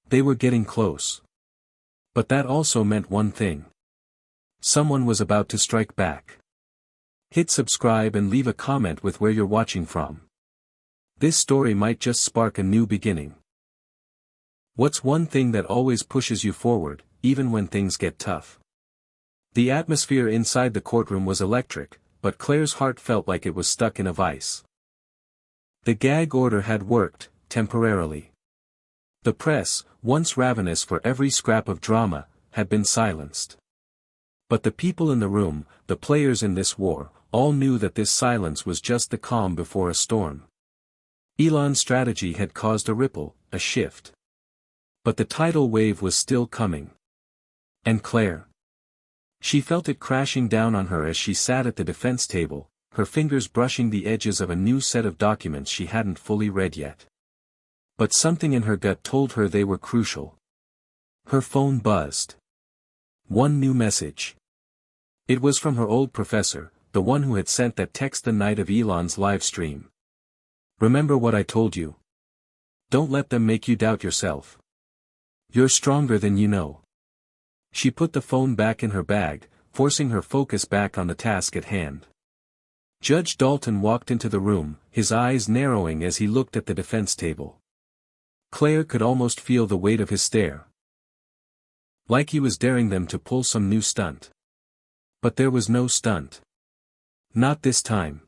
They were getting close. But that also meant one thing. Someone was about to strike back. Hit subscribe and leave a comment with where you're watching from. This story might just spark a new beginning. What's one thing that always pushes you forward, even when things get tough? The atmosphere inside the courtroom was electric, but Claire's heart felt like it was stuck in a vice. The gag order had worked, temporarily. The press, once ravenous for every scrap of drama, had been silenced. But the people in the room, the players in this war, all knew that this silence was just the calm before a storm. Elon's strategy had caused a ripple, a shift. But the tidal wave was still coming. And Claire? She felt it crashing down on her as she sat at the defense table, her fingers brushing the edges of a new set of documents she hadn't fully read yet. But something in her gut told her they were crucial. Her phone buzzed. One new message. It was from her old professor, the one who had sent that text the night of Elon's live stream. "Remember what I told you? Don't let them make you doubt yourself. You're stronger than you know." She put the phone back in her bag, forcing her focus back on the task at hand. Judge Dalton walked into the room, his eyes narrowing as he looked at the defense table. Claire could almost feel the weight of his stare. Like he was daring them to pull some new stunt. But there was no stunt. Not this time.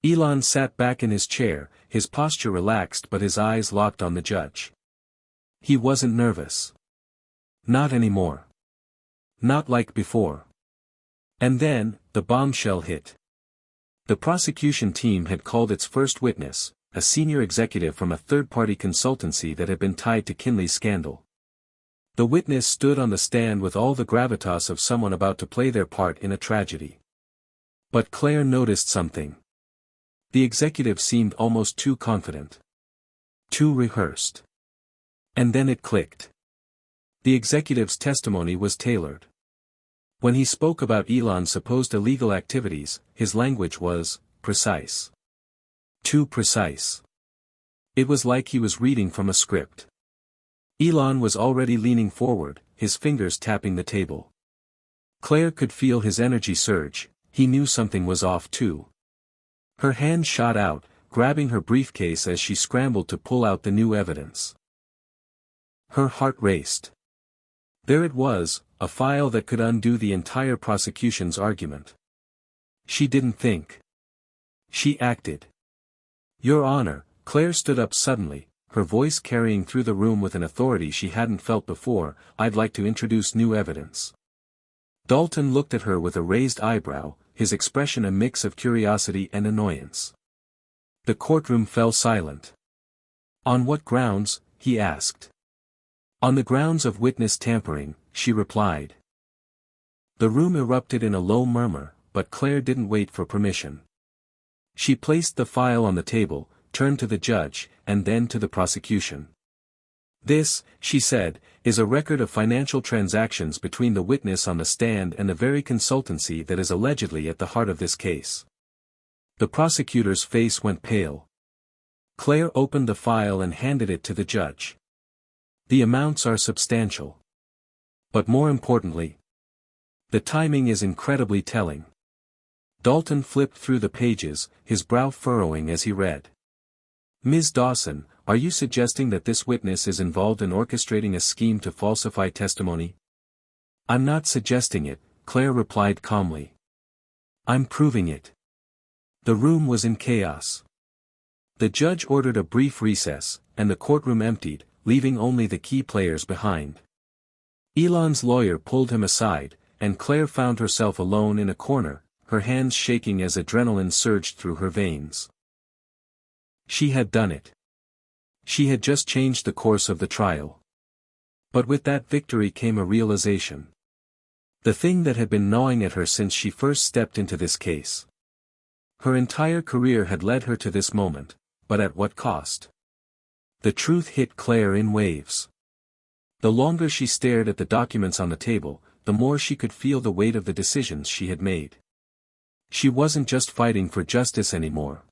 Elon sat back in his chair, his posture relaxed but his eyes locked on the judge. He wasn't nervous. Not anymore. Not like before. And then, the bombshell hit. The prosecution team had called its first witness, a senior executive from a third-party consultancy that had been tied to Kinley's scandal. The witness stood on the stand with all the gravitas of someone about to play their part in a tragedy. But Claire noticed something. The executive seemed almost too confident. Too rehearsed. And then it clicked. The executive's testimony was tailored. When he spoke about Elon's supposed illegal activities, his language was precise. Too precise. It was like he was reading from a script. Elon was already leaning forward, his fingers tapping the table. Claire could feel his energy surge, he knew something was off too. Her hand shot out, grabbing her briefcase as she scrambled to pull out the new evidence. Her heart raced. There it was, a file that could undo the entire prosecution's argument. She didn't think. She acted. "Your Honor," Claire stood up suddenly, her voice carrying through the room with an authority she hadn't felt before, "I'd like to introduce new evidence." Dalton looked at her with a raised eyebrow, his expression a mix of curiosity and annoyance. The courtroom fell silent. "On what grounds?" he asked. "On the grounds of witness tampering," she replied. The room erupted in a low murmur, but Claire didn't wait for permission. She placed the file on the table, turned to the judge, and then to the prosecution. "This," she said, "is a record of financial transactions between the witness on the stand and the very consultancy that is allegedly at the heart of this case." The prosecutor's face went pale. Claire opened the file and handed it to the judge. "The amounts are substantial. But more importantly, the timing is incredibly telling." Dalton flipped through the pages, his brow furrowing as he read. "Ms. Dawson, are you suggesting that this witness is involved in orchestrating a scheme to falsify testimony?" "I'm not suggesting it," Claire replied calmly. "I'm proving it." The room was in chaos. The judge ordered a brief recess, and the courtroom emptied, leaving only the key players behind. Elon's lawyer pulled him aside, and Claire found herself alone in a corner, her hands shaking as adrenaline surged through her veins. She had done it. She had just changed the course of the trial. But with that victory came a realization. The thing that had been gnawing at her since she first stepped into this case. Her entire career had led her to this moment, but at what cost? The truth hit Claire in waves. The longer she stared at the documents on the table, the more she could feel the weight of the decisions she had made. She wasn't just fighting for justice anymore.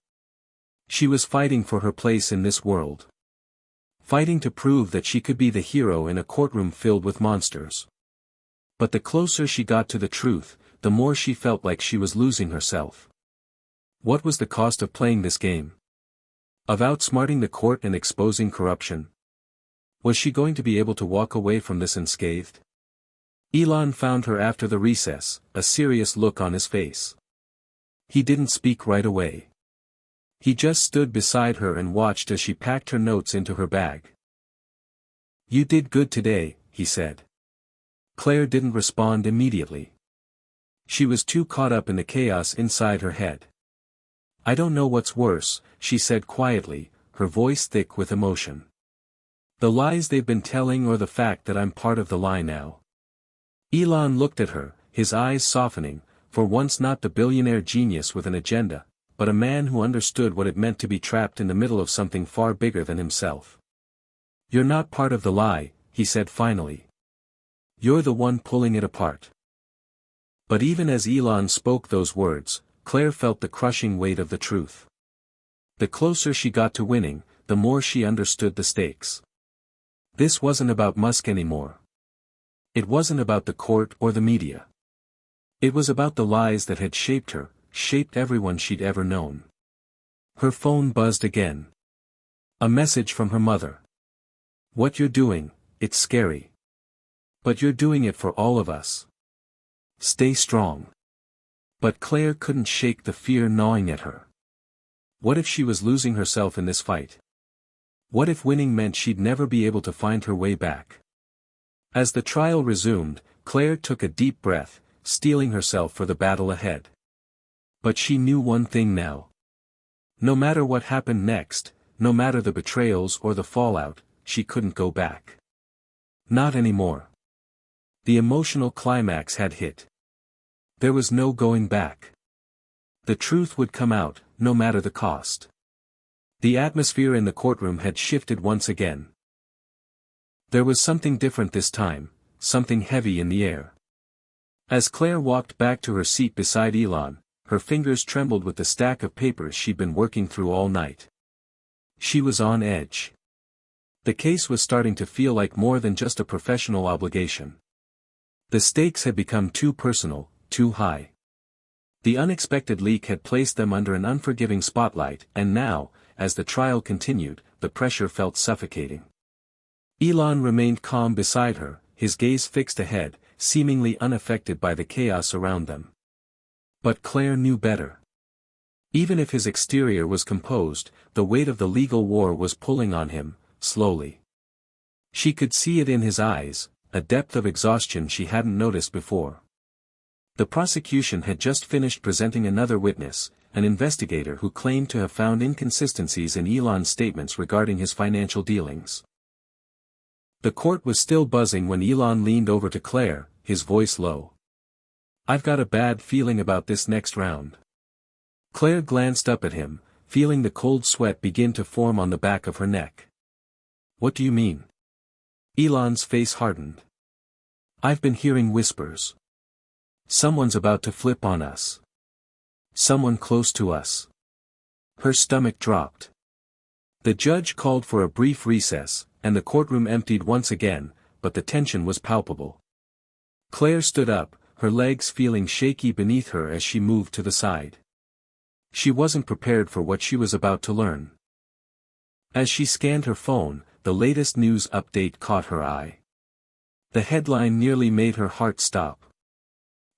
She was fighting for her place in this world. Fighting to prove that she could be the hero in a courtroom filled with monsters. But the closer she got to the truth, the more she felt like she was losing herself. What was the cost of playing this game? Of outsmarting the court and exposing corruption? Was she going to be able to walk away from this unscathed? Elon found her after the recess, a serious look on his face. He didn't speak right away. He just stood beside her and watched as she packed her notes into her bag. "You did good today," he said. Claire didn't respond immediately. She was too caught up in the chaos inside her head. "I don't know what's worse," she said quietly, her voice thick with emotion. "The lies they've been telling or the fact that I'm part of the lie now?" Elon looked at her, his eyes softening, for once not the billionaire genius with an agenda, but a man who understood what it meant to be trapped in the middle of something far bigger than himself. "You're not part of the lie," he said finally. "You're the one pulling it apart." But even as Elon spoke those words, Claire felt the crushing weight of the truth. The closer she got to winning, the more she understood the stakes. This wasn't about Musk anymore. It wasn't about the court or the media. It was about the lies that had shaped her, shaped everyone she'd ever known. Her phone buzzed again. A message from her mother. "What you're doing, it's scary. But you're doing it for all of us. Stay strong." But Claire couldn't shake the fear gnawing at her. What if she was losing herself in this fight? What if winning meant she'd never be able to find her way back? As the trial resumed, Claire took a deep breath, steeling herself for the battle ahead. But she knew one thing now. No matter what happened next, no matter the betrayals or the fallout, she couldn't go back. Not anymore. The emotional climax had hit. There was no going back. The truth would come out, no matter the cost. The atmosphere in the courtroom had shifted once again. There was something different this time, something heavy in the air. As Claire walked back to her seat beside Elon, her fingers trembled with the stack of papers she'd been working through all night. She was on edge. The case was starting to feel like more than just a professional obligation. The stakes had become too personal, too high. The unexpected leak had placed them under an unforgiving spotlight, and now, as the trial continued, the pressure felt suffocating. Elon remained calm beside her, his gaze fixed ahead, seemingly unaffected by the chaos around them. But Claire knew better. Even if his exterior was composed, the weight of the legal war was pulling on him, slowly. She could see it in his eyes, a depth of exhaustion she hadn't noticed before. The prosecution had just finished presenting another witness, an investigator who claimed to have found inconsistencies in Elon's statements regarding his financial dealings. The court was still buzzing when Elon leaned over to Claire, his voice low. "I've got a bad feeling about this next round." Claire glanced up at him, feeling the cold sweat begin to form on the back of her neck. "What do you mean?" Elon's face hardened. "I've been hearing whispers. Someone's about to flip on us. Someone close to us." Her stomach dropped. The judge called for a brief recess, and the courtroom emptied once again, but the tension was palpable. Claire stood up, her legs feeling shaky beneath her as she moved to the side. She wasn't prepared for what she was about to learn. As she scanned her phone, the latest news update caught her eye. The headline nearly made her heart stop.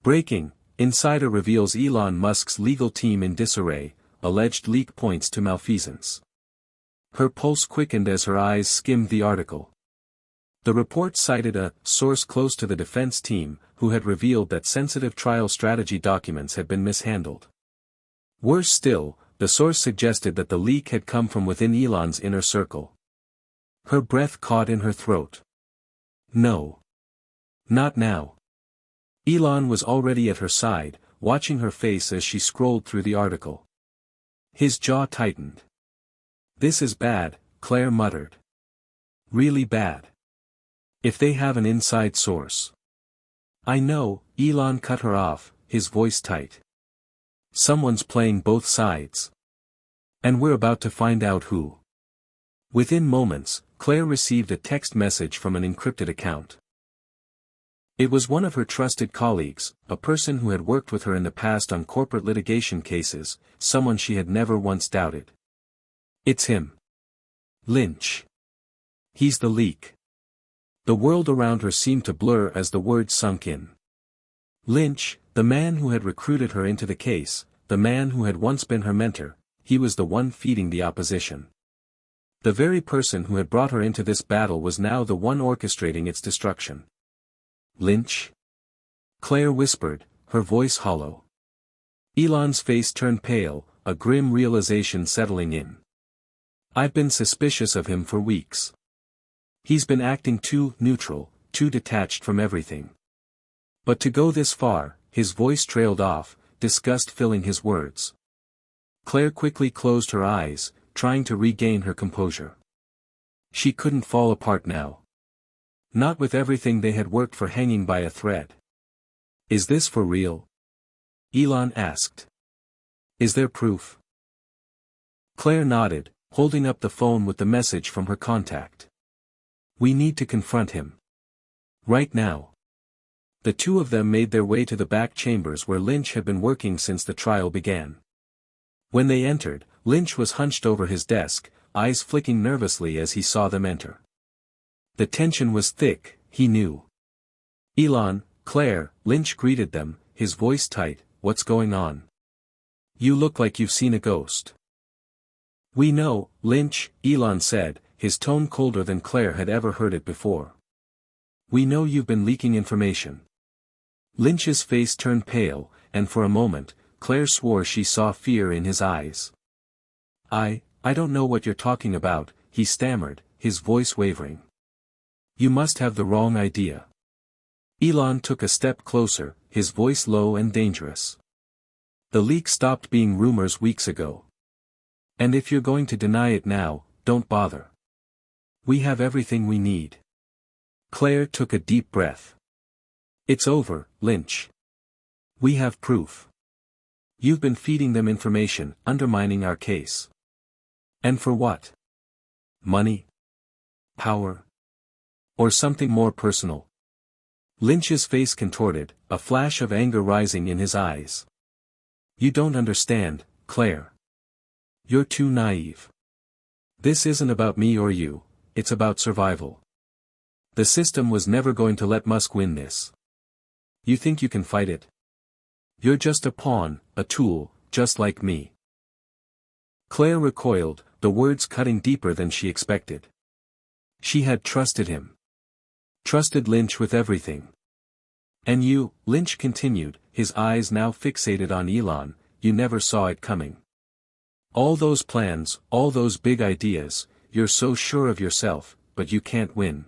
"Breaking, Insider reveals Elon Musk's legal team in disarray, alleged leak points to malfeasance." Her pulse quickened as her eyes skimmed the article. The report cited a source close to the defense team, who had revealed that sensitive trial strategy documents had been mishandled. Worse still, the source suggested that the leak had come from within Elon's inner circle. Her breath caught in her throat. No. Not now. Elon was already at her side, watching her face as she scrolled through the article. His jaw tightened. "This is bad," Claire muttered. "Really bad. If they have an inside source." "I know," Elon cut her off, his voice tight. "Someone's playing both sides. And we're about to find out who." Within moments, Claire received a text message from an encrypted account. It was one of her trusted colleagues, a person who had worked with her in the past on corporate litigation cases, someone she had never once doubted. "It's him. Lynch. He's the leak." The world around her seemed to blur as the words sunk in. Lynch, the man who had recruited her into the case, the man who had once been her mentor, he was the one feeding the opposition. The very person who had brought her into this battle was now the one orchestrating its destruction. Lynch? Claire whispered, her voice hollow. Elon's face turned pale, a grim realization settling in. I've been suspicious of him for weeks. He's been acting too neutral, too detached from everything. But to go this far, his voice trailed off, disgust filling his words. Claire quickly closed her eyes, trying to regain her composure. She couldn't fall apart now. Not with everything they had worked for hanging by a thread. Is this for real? Elon asked. Is there proof? Claire nodded, holding up the phone with the message from her contact. We need to confront him. Right now. The two of them made their way to the back chambers where Lynch had been working since the trial began. When they entered, Lynch was hunched over his desk, eyes flicking nervously as he saw them enter. The tension was thick, he knew. Elon, Claire, Lynch greeted them, his voice tight. What's going on? You look like you've seen a ghost. We know, Lynch, Elon said, his tone colder than Claire had ever heard it before. We know you've been leaking information. Lynch's face turned pale, and for a moment, Claire swore she saw fear in his eyes. I don't know what you're talking about, he stammered, his voice wavering. You must have the wrong idea. Elon took a step closer, his voice low and dangerous. The leak stopped being rumors weeks ago. And if you're going to deny it now, don't bother. We have everything we need. Claire took a deep breath. It's over, Lynch. We have proof. You've been feeding them information, undermining our case. And for what? Money? Power? Or something more personal? Lynch's face contorted, a flash of anger rising in his eyes. You don't understand, Claire. You're too naive. This isn't about me or you, it's about survival. The system was never going to let Musk win this. You think you can fight it? You're just a pawn, a tool, just like me. Claire recoiled, the words cutting deeper than she expected. She had trusted him. Trusted Lynch with everything. And you, Lynch continued, his eyes now fixated on Elon, you never saw it coming. All those plans, all those big ideas, you're so sure of yourself, but you can't win.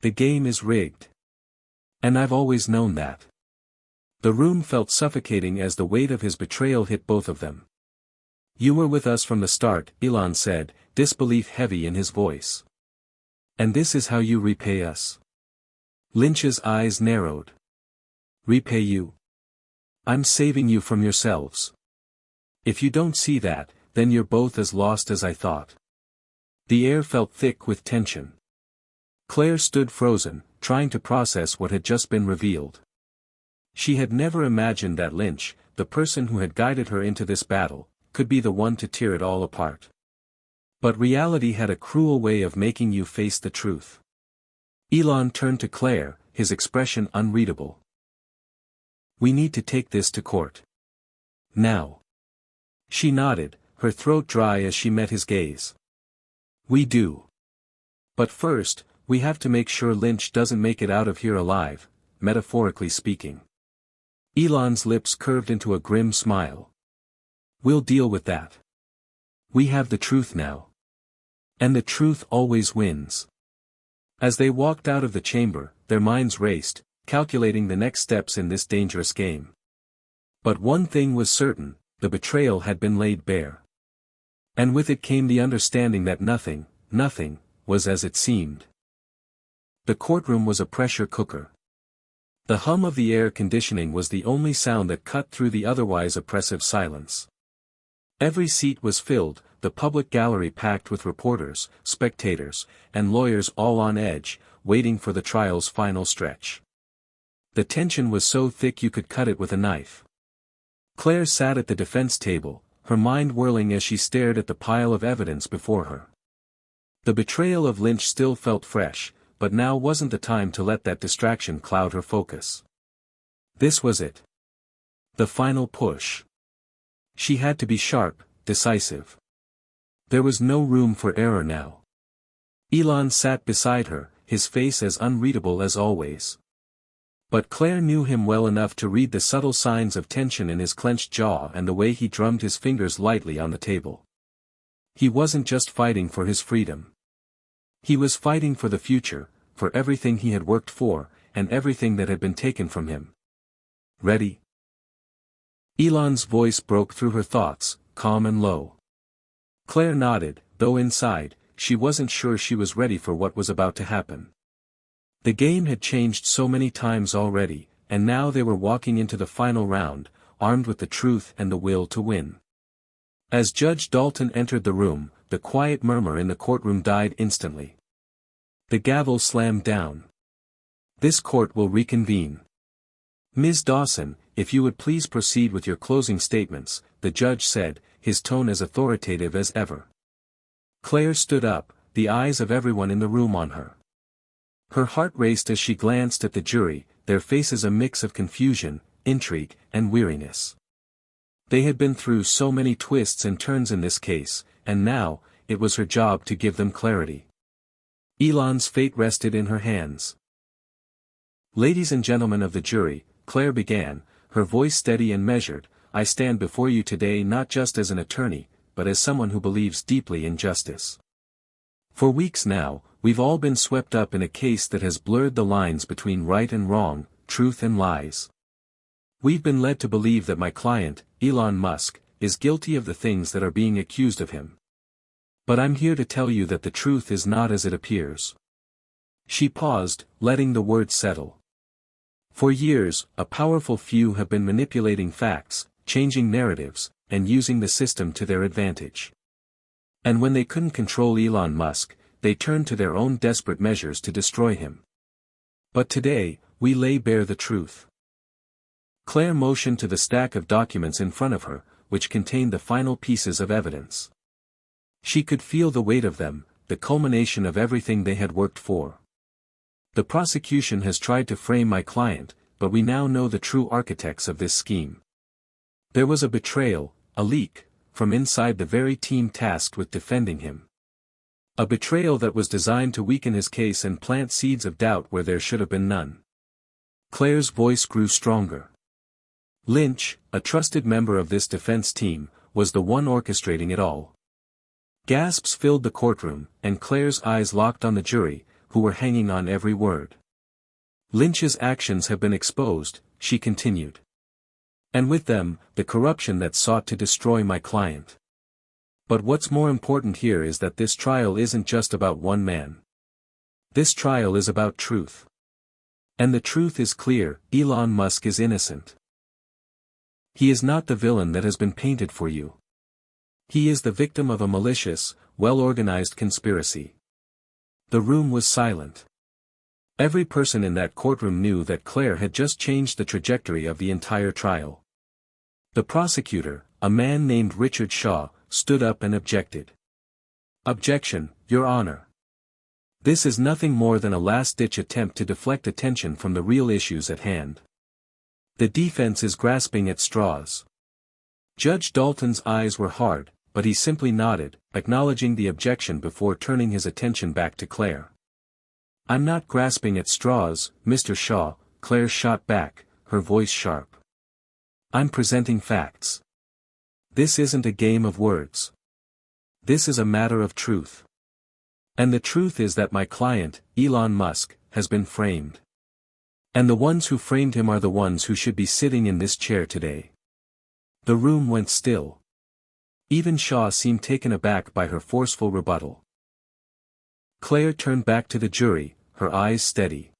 The game is rigged. And I've always known that. The room felt suffocating as the weight of his betrayal hit both of them. You were with us from the start, Elon said, disbelief heavy in his voice. And this is how you repay us? Lynch's eyes narrowed. Repay you? I'm saving you from yourselves. If you don't see that, then you're both as lost as I thought. The air felt thick with tension. Claire stood frozen, trying to process what had just been revealed. She had never imagined that Lynch, the person who had guided her into this battle, could be the one to tear it all apart. But reality had a cruel way of making you face the truth. Elon turned to Claire, his expression unreadable. We need to take this to court. Now. She nodded, her throat dry as she met his gaze. We do. But first, we have to make sure Lynch doesn't make it out of here alive, metaphorically speaking. Elon's lips curved into a grim smile. We'll deal with that. We have the truth now. And the truth always wins. As they walked out of the chamber, their minds raced, calculating the next steps in this dangerous game. But one thing was certain, the betrayal had been laid bare. And with it came the understanding that nothing, was as it seemed. The courtroom was a pressure cooker. The hum of the air conditioning was the only sound that cut through the otherwise oppressive silence. Every seat was filled, the public gallery packed with reporters, spectators, and lawyers all on edge, waiting for the trial's final stretch. The tension was so thick you could cut it with a knife. Claire sat at the defense table, her mind whirling as she stared at the pile of evidence before her. The betrayal of Lynch still felt fresh, but now wasn't the time to let that distraction cloud her focus. This was it. The final push. She had to be sharp, decisive. There was no room for error now. Elon sat beside her, his face as unreadable as always. But Claire knew him well enough to read the subtle signs of tension in his clenched jaw and the way he drummed his fingers lightly on the table. He wasn't just fighting for his freedom. He was fighting for the future, for everything he had worked for, and everything that had been taken from him. Ready? Elon's voice broke through her thoughts, calm and low. Claire nodded, though inside, she wasn't sure she was ready for what was about to happen. The game had changed so many times already, and now they were walking into the final round, armed with the truth and the will to win. As Judge Dalton entered the room, the quiet murmur in the courtroom died instantly. The gavel slammed down. This court will reconvene. Ms. Dawson, if you would please proceed with your closing statements, the judge said, his tone as authoritative as ever. Claire stood up, the eyes of everyone in the room on her. Her heart raced as she glanced at the jury, their faces a mix of confusion, intrigue, and weariness. They had been through so many twists and turns in this case, and now, it was her job to give them clarity. Elon's fate rested in her hands. Ladies and gentlemen of the jury, Claire began, her voice steady and measured, I stand before you today not just as an attorney, but as someone who believes deeply in justice. For weeks now, we've all been swept up in a case that has blurred the lines between right and wrong, truth and lies. We've been led to believe that my client, Elon Musk, is guilty of the things that are being accused of him. But I'm here to tell you that the truth is not as it appears. She paused, letting the words settle. For years, a powerful few have been manipulating facts, changing narratives, and using the system to their advantage. And when they couldn't control Elon Musk, they turned to their own desperate measures to destroy him. But today, we lay bare the truth. Claire motioned to the stack of documents in front of her, which contained the final pieces of evidence. She could feel the weight of them, the culmination of everything they had worked for. The prosecution has tried to frame my client, but we now know the true architects of this scheme. There was a betrayal, a leak, from inside the very team tasked with defending him. A betrayal that was designed to weaken his case and plant seeds of doubt where there should have been none. Claire's voice grew stronger. Lynch, a trusted member of this defense team, was the one orchestrating it all. Gasps filled the courtroom, and Claire's eyes locked on the jury, who were hanging on every word. Lynch's actions have been exposed, she continued. And with them, the corruption that sought to destroy my client. But what's more important here is that this trial isn't just about one man. This trial is about truth. And the truth is clear, Elon Musk is innocent. He is not the villain that has been painted for you. He is the victim of a malicious, well-organized conspiracy. The room was silent. Every person in that courtroom knew that Claire had just changed the trajectory of the entire trial. The prosecutor, a man named Richard Shaw, stood up and objected. Objection, Your Honor. This is nothing more than a last-ditch attempt to deflect attention from the real issues at hand. The defense is grasping at straws. Judge Dalton's eyes were hard, but he simply nodded, acknowledging the objection before turning his attention back to Claire. I'm not grasping at straws, Mr. Shaw, Claire shot back, her voice sharp. I'm presenting facts. This isn't a game of words. This is a matter of truth. And the truth is that my client, Elon Musk, has been framed. And the ones who framed him are the ones who should be sitting in this chair today. The room went still. Even Shaw seemed taken aback by her forceful rebuttal. Claire turned back to the jury, her eyes steady.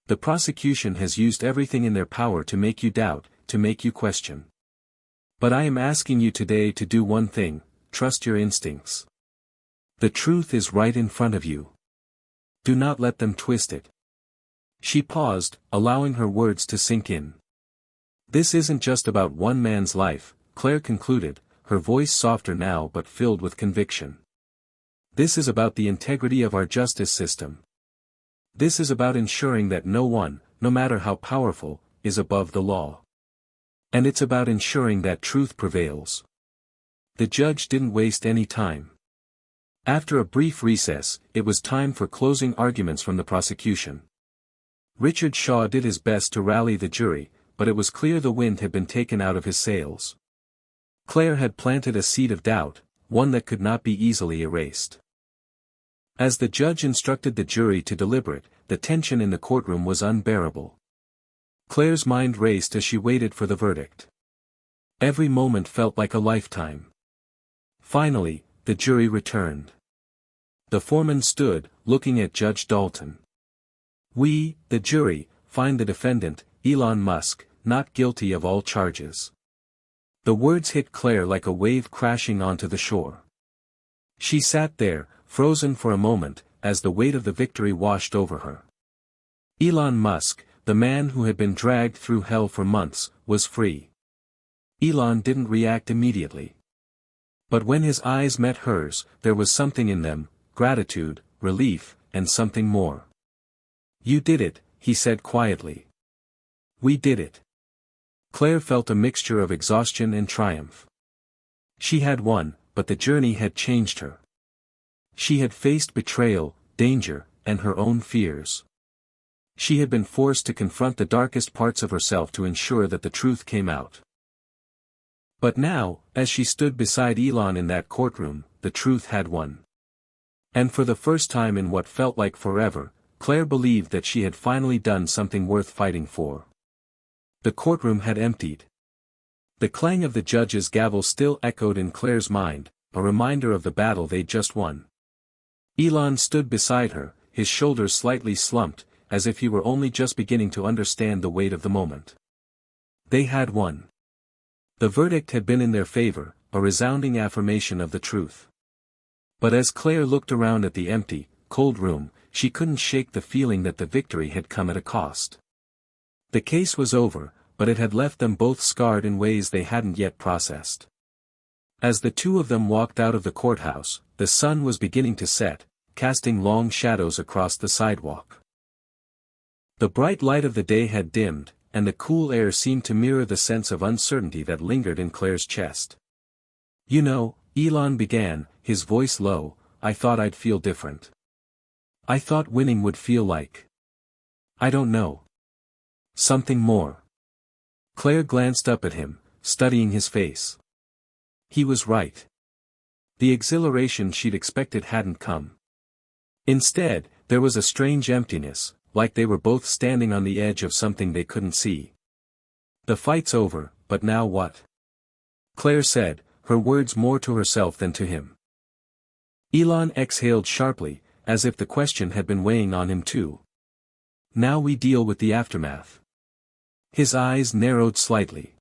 The prosecution has used everything in their power to make you doubt, to make you question. But I am asking you today to do one thing, trust your instincts. The truth is right in front of you. Do not let them twist it. She paused, allowing her words to sink in. This isn't just about one man's life, Claire concluded, her voice softer now but filled with conviction. This is about the integrity of our justice system. This is about ensuring that no one, no matter how powerful, is above the law. And it's about ensuring that truth prevails. The judge didn't waste any time. After a brief recess, it was time for closing arguments from the prosecution. Richard Shaw did his best to rally the jury, but it was clear the wind had been taken out of his sails. Claire had planted a seed of doubt, one that could not be easily erased. As the judge instructed the jury to deliberate, the tension in the courtroom was unbearable. Claire's mind raced as she waited for the verdict. Every moment felt like a lifetime. Finally, the jury returned. The foreman stood, looking at Judge Dalton. "We, the jury, find the defendant, Elon Musk, not guilty of all charges." The words hit Claire like a wave crashing onto the shore. She sat there, frozen for a moment, as the weight of the victory washed over her. Elon Musk, the man who had been dragged through hell for months, was free. Elon didn't react immediately. But when his eyes met hers, there was something in them, gratitude, relief, and something more. "You did it," he said quietly. "We did it." Claire felt a mixture of exhaustion and triumph. She had won, but the journey had changed her. She had faced betrayal, danger, and her own fears. She had been forced to confront the darkest parts of herself to ensure that the truth came out. But now, as she stood beside Elon in that courtroom, the truth had won. And for the first time in what felt like forever, Claire believed that she had finally done something worth fighting for. The courtroom had emptied. The clang of the judge's gavel still echoed in Claire's mind, a reminder of the battle they'd just won. Elon stood beside her, his shoulders slightly slumped, as if he were only just beginning to understand the weight of the moment. They had won. The verdict had been in their favor, a resounding affirmation of the truth. But as Claire looked around at the empty, cold room, she couldn't shake the feeling that the victory had come at a cost. The case was over, but it had left them both scarred in ways they hadn't yet processed. As the two of them walked out of the courthouse, the sun was beginning to set, casting long shadows across the sidewalk. The bright light of the day had dimmed, and the cool air seemed to mirror the sense of uncertainty that lingered in Claire's chest. "You know," Elon began, his voice low, "I thought I'd feel different. I thought winning would feel like, I don't know, something more." Claire glanced up at him, studying his face. He was right. The exhilaration she'd expected hadn't come. Instead, there was a strange emptiness, like they were both standing on the edge of something they couldn't see. "The fight's over, but now what?" Claire said, her words more to herself than to him. Elon exhaled sharply, as if the question had been weighing on him too. "Now we deal with the aftermath." His eyes narrowed slightly.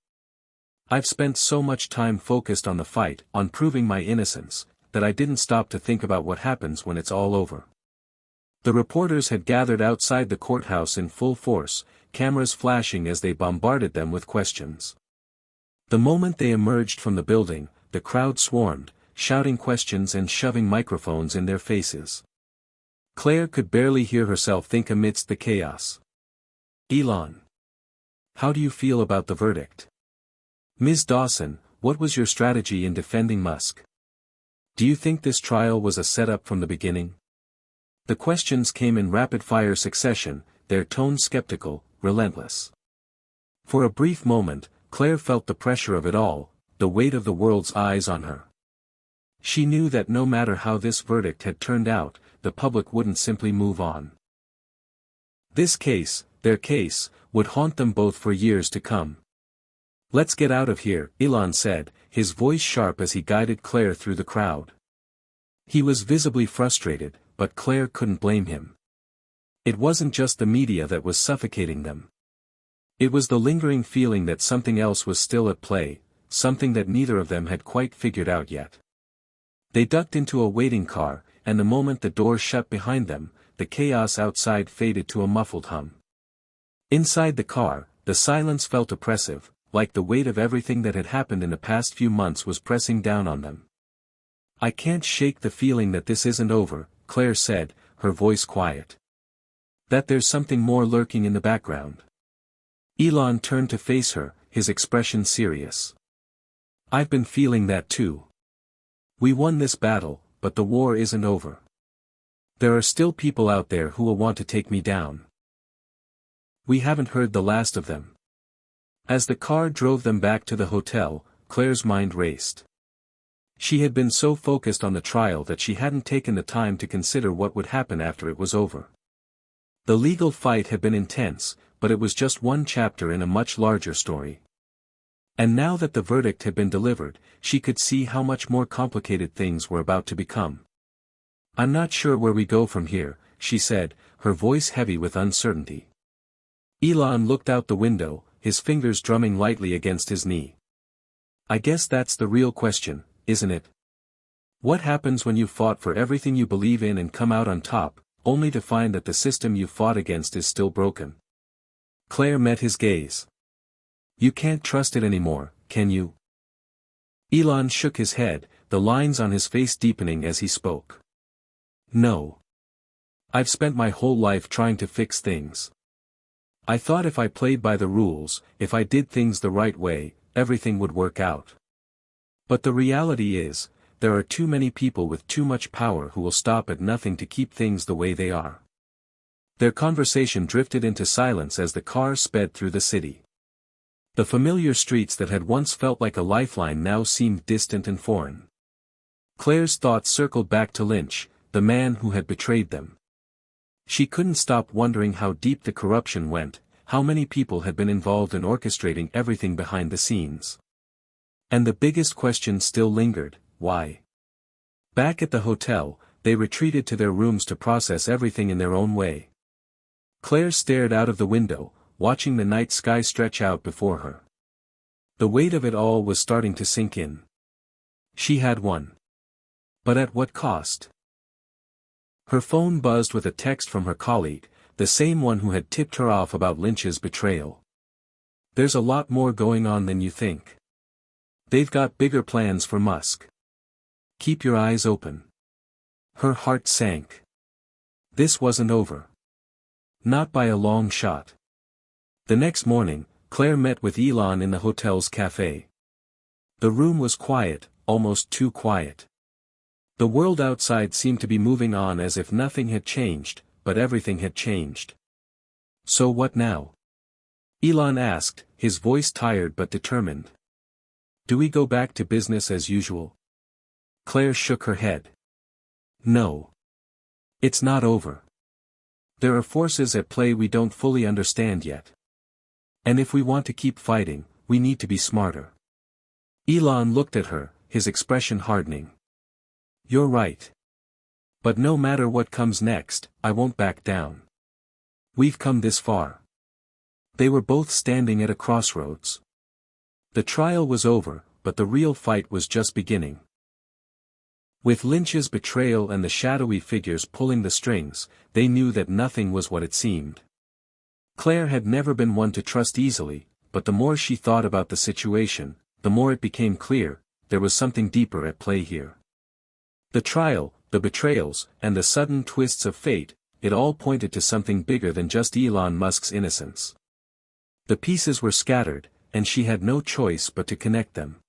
"I've spent so much time focused on the fight, on proving my innocence, that I didn't stop to think about what happens when it's all over." The reporters had gathered outside the courthouse in full force, cameras flashing as they bombarded them with questions. The moment they emerged from the building, the crowd swarmed, shouting questions and shoving microphones in their faces. Claire could barely hear herself think amidst the chaos. "Elon, how do you feel about the verdict? Ms. Dawson, what was your strategy in defending Musk? Do you think this trial was a setup from the beginning?" The questions came in rapid-fire succession, their tone skeptical, relentless. For a brief moment, Claire felt the pressure of it all, the weight of the world's eyes on her. She knew that no matter how this verdict had turned out, the public wouldn't simply move on. This case, their case, would haunt them both for years to come. "Let's get out of here," Elon said, his voice sharp as he guided Claire through the crowd. He was visibly frustrated, but Claire couldn't blame him. It wasn't just the media that was suffocating them. It was the lingering feeling that something else was still at play, something that neither of them had quite figured out yet. They ducked into a waiting car, and the moment the door shut behind them, the chaos outside faded to a muffled hum. Inside the car, the silence felt oppressive, like the weight of everything that had happened in the past few months was pressing down on them. "I can't shake the feeling that this isn't over," Claire said, her voice quiet. "That there's something more lurking in the background." Elon turned to face her, his expression serious. "I've been feeling that too. We won this battle, but the war isn't over. There are still people out there who will want to take me down. We haven't heard the last of them. As the car drove them back to the hotel, Claire's mind raced. She had been so focused on the trial that she hadn't taken the time to consider what would happen after it was over. The legal fight had been intense, but it was just one chapter in a much larger story. And now that the verdict had been delivered, she could see how much more complicated things were about to become. "I'm not sure where we go from here," she said, her voice heavy with uncertainty. Elon looked out the window, his fingers drumming lightly against his knee. "I guess that's the real question, isn't it? What happens when you fought for everything you believe in and come out on top, only to find that the system you fought against is still broken?" Claire met his gaze. "You can't trust it anymore, can you?" Elon shook his head, the lines on his face deepening as he spoke. "No. I've spent my whole life trying to fix things. I thought if I played by the rules, if I did things the right way, everything would work out. But the reality is, there are too many people with too much power who will stop at nothing to keep things the way they are." Their conversation drifted into silence as the car sped through the city. The familiar streets that had once felt like a lifeline now seemed distant and foreign. Claire's thoughts circled back to Lynch, the man who had betrayed them. She couldn't stop wondering how deep the corruption went, how many people had been involved in orchestrating everything behind the scenes. And the biggest question still lingered: why? Back at the hotel, they retreated to their rooms to process everything in their own way. Claire stared out of the window, watching the night sky stretch out before her. The weight of it all was starting to sink in. She had won. But at what cost? Her phone buzzed with a text from her colleague, the same one who had tipped her off about Lynch's betrayal. "There's a lot more going on than you think. They've got bigger plans for Musk. Keep your eyes open." Her heart sank. This wasn't over. Not by a long shot. The next morning, Claire met with Elon in the hotel's cafe. The room was quiet, almost too quiet. The world outside seemed to be moving on as if nothing had changed, but everything had changed. "So what now?" Elon asked, his voice tired but determined. "Do we go back to business as usual?" Claire shook her head. "No. It's not over. There are forces at play we don't fully understand yet. And if we want to keep fighting, we need to be smarter." Elon looked at her, his expression hardening. "You're right. But no matter what comes next, I won't back down. We've come this far." They were both standing at a crossroads. The trial was over, but the real fight was just beginning. With Lynch's betrayal and the shadowy figures pulling the strings, they knew that nothing was what it seemed. Claire had never been one to trust easily, but the more she thought about the situation, the more it became clear, there was something deeper at play here. The trial, the betrayals, and the sudden twists of fate, it all pointed to something bigger than just Elon Musk's innocence. The pieces were scattered, and she had no choice but to connect them.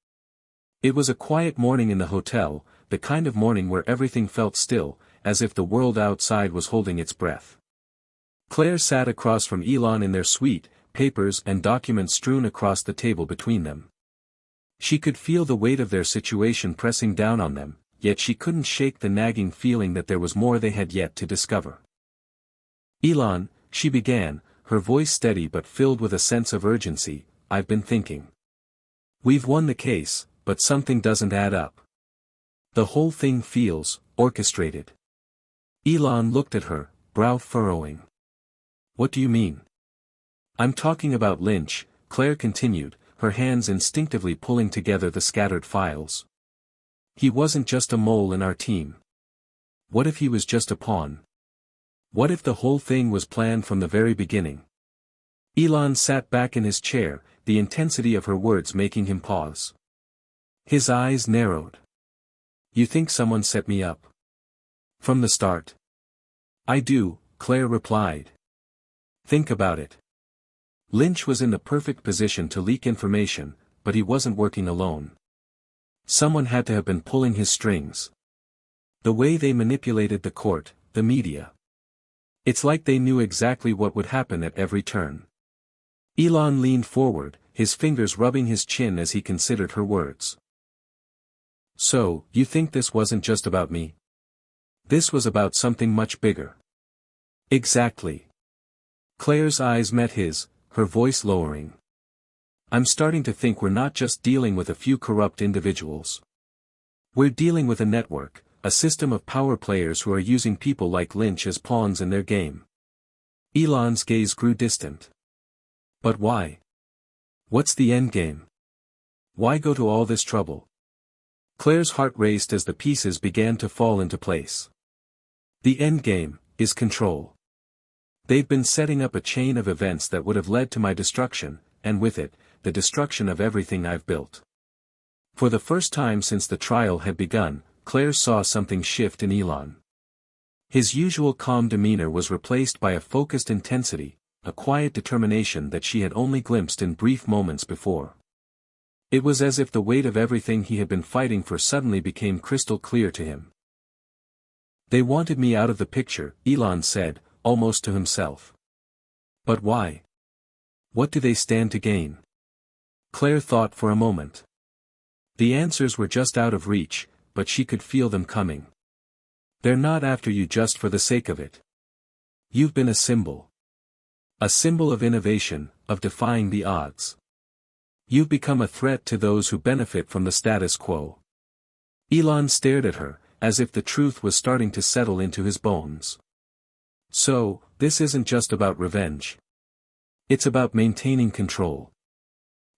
It was a quiet morning in the hotel, the kind of morning where everything felt still, as if the world outside was holding its breath. Claire sat across from Elon in their suite, papers and documents strewn across the table between them. She could feel the weight of their situation pressing down on them, yet she couldn't shake the nagging feeling that there was more they had yet to discover. "Elon," she began, her voice steady but filled with a sense of urgency, "I've been thinking. We've won the case, but something doesn't add up. The whole thing feels orchestrated." Elon looked at her, brow furrowing. "What do you mean?" "I'm talking about Lynch," Claire continued, her hands instinctively pulling together the scattered files. "He wasn't just a mole in our team. What if he was just a pawn? What if the whole thing was planned from the very beginning?" Elon sat back in his chair, the intensity of her words making him pause. His eyes narrowed. "You think someone set me up? From the start?" "I do," Claire replied. "Think about it. Lynch was in the perfect position to leak information, but he wasn't working alone. Someone had to have been pulling his strings. The way they manipulated the court, the media. It's like they knew exactly what would happen at every turn. Elon leaned forward, his fingers rubbing his chin as he considered her words. So, you think this wasn't just about me? This was about something much bigger. Exactly. Claire's eyes met his, her voice lowering. I'm starting to think we're not just dealing with a few corrupt individuals. We're dealing with a network, a system of power players who are using people like Lynch as pawns in their game. Elon's gaze grew distant. But why? What's the end game? Why go to all this trouble? Claire's heart raced as the pieces began to fall into place. The end game is control. They've been setting up a chain of events that would have led to my destruction, and with it, the destruction of everything I've built. For the first time since the trial had begun, Claire saw something shift in Elon. His usual calm demeanor was replaced by a focused intensity, a quiet determination that she had only glimpsed in brief moments before. It was as if the weight of everything he had been fighting for suddenly became crystal clear to him. They wanted me out of the picture, Elon said, almost to himself. But why? What do they stand to gain? Claire thought for a moment. The answers were just out of reach, but she could feel them coming. They're not after you just for the sake of it. You've been a symbol. A symbol of innovation, of defying the odds. You've become a threat to those who benefit from the status quo. Elon stared at her, as if the truth was starting to settle into his bones. So, this isn't just about revenge. It's about maintaining control.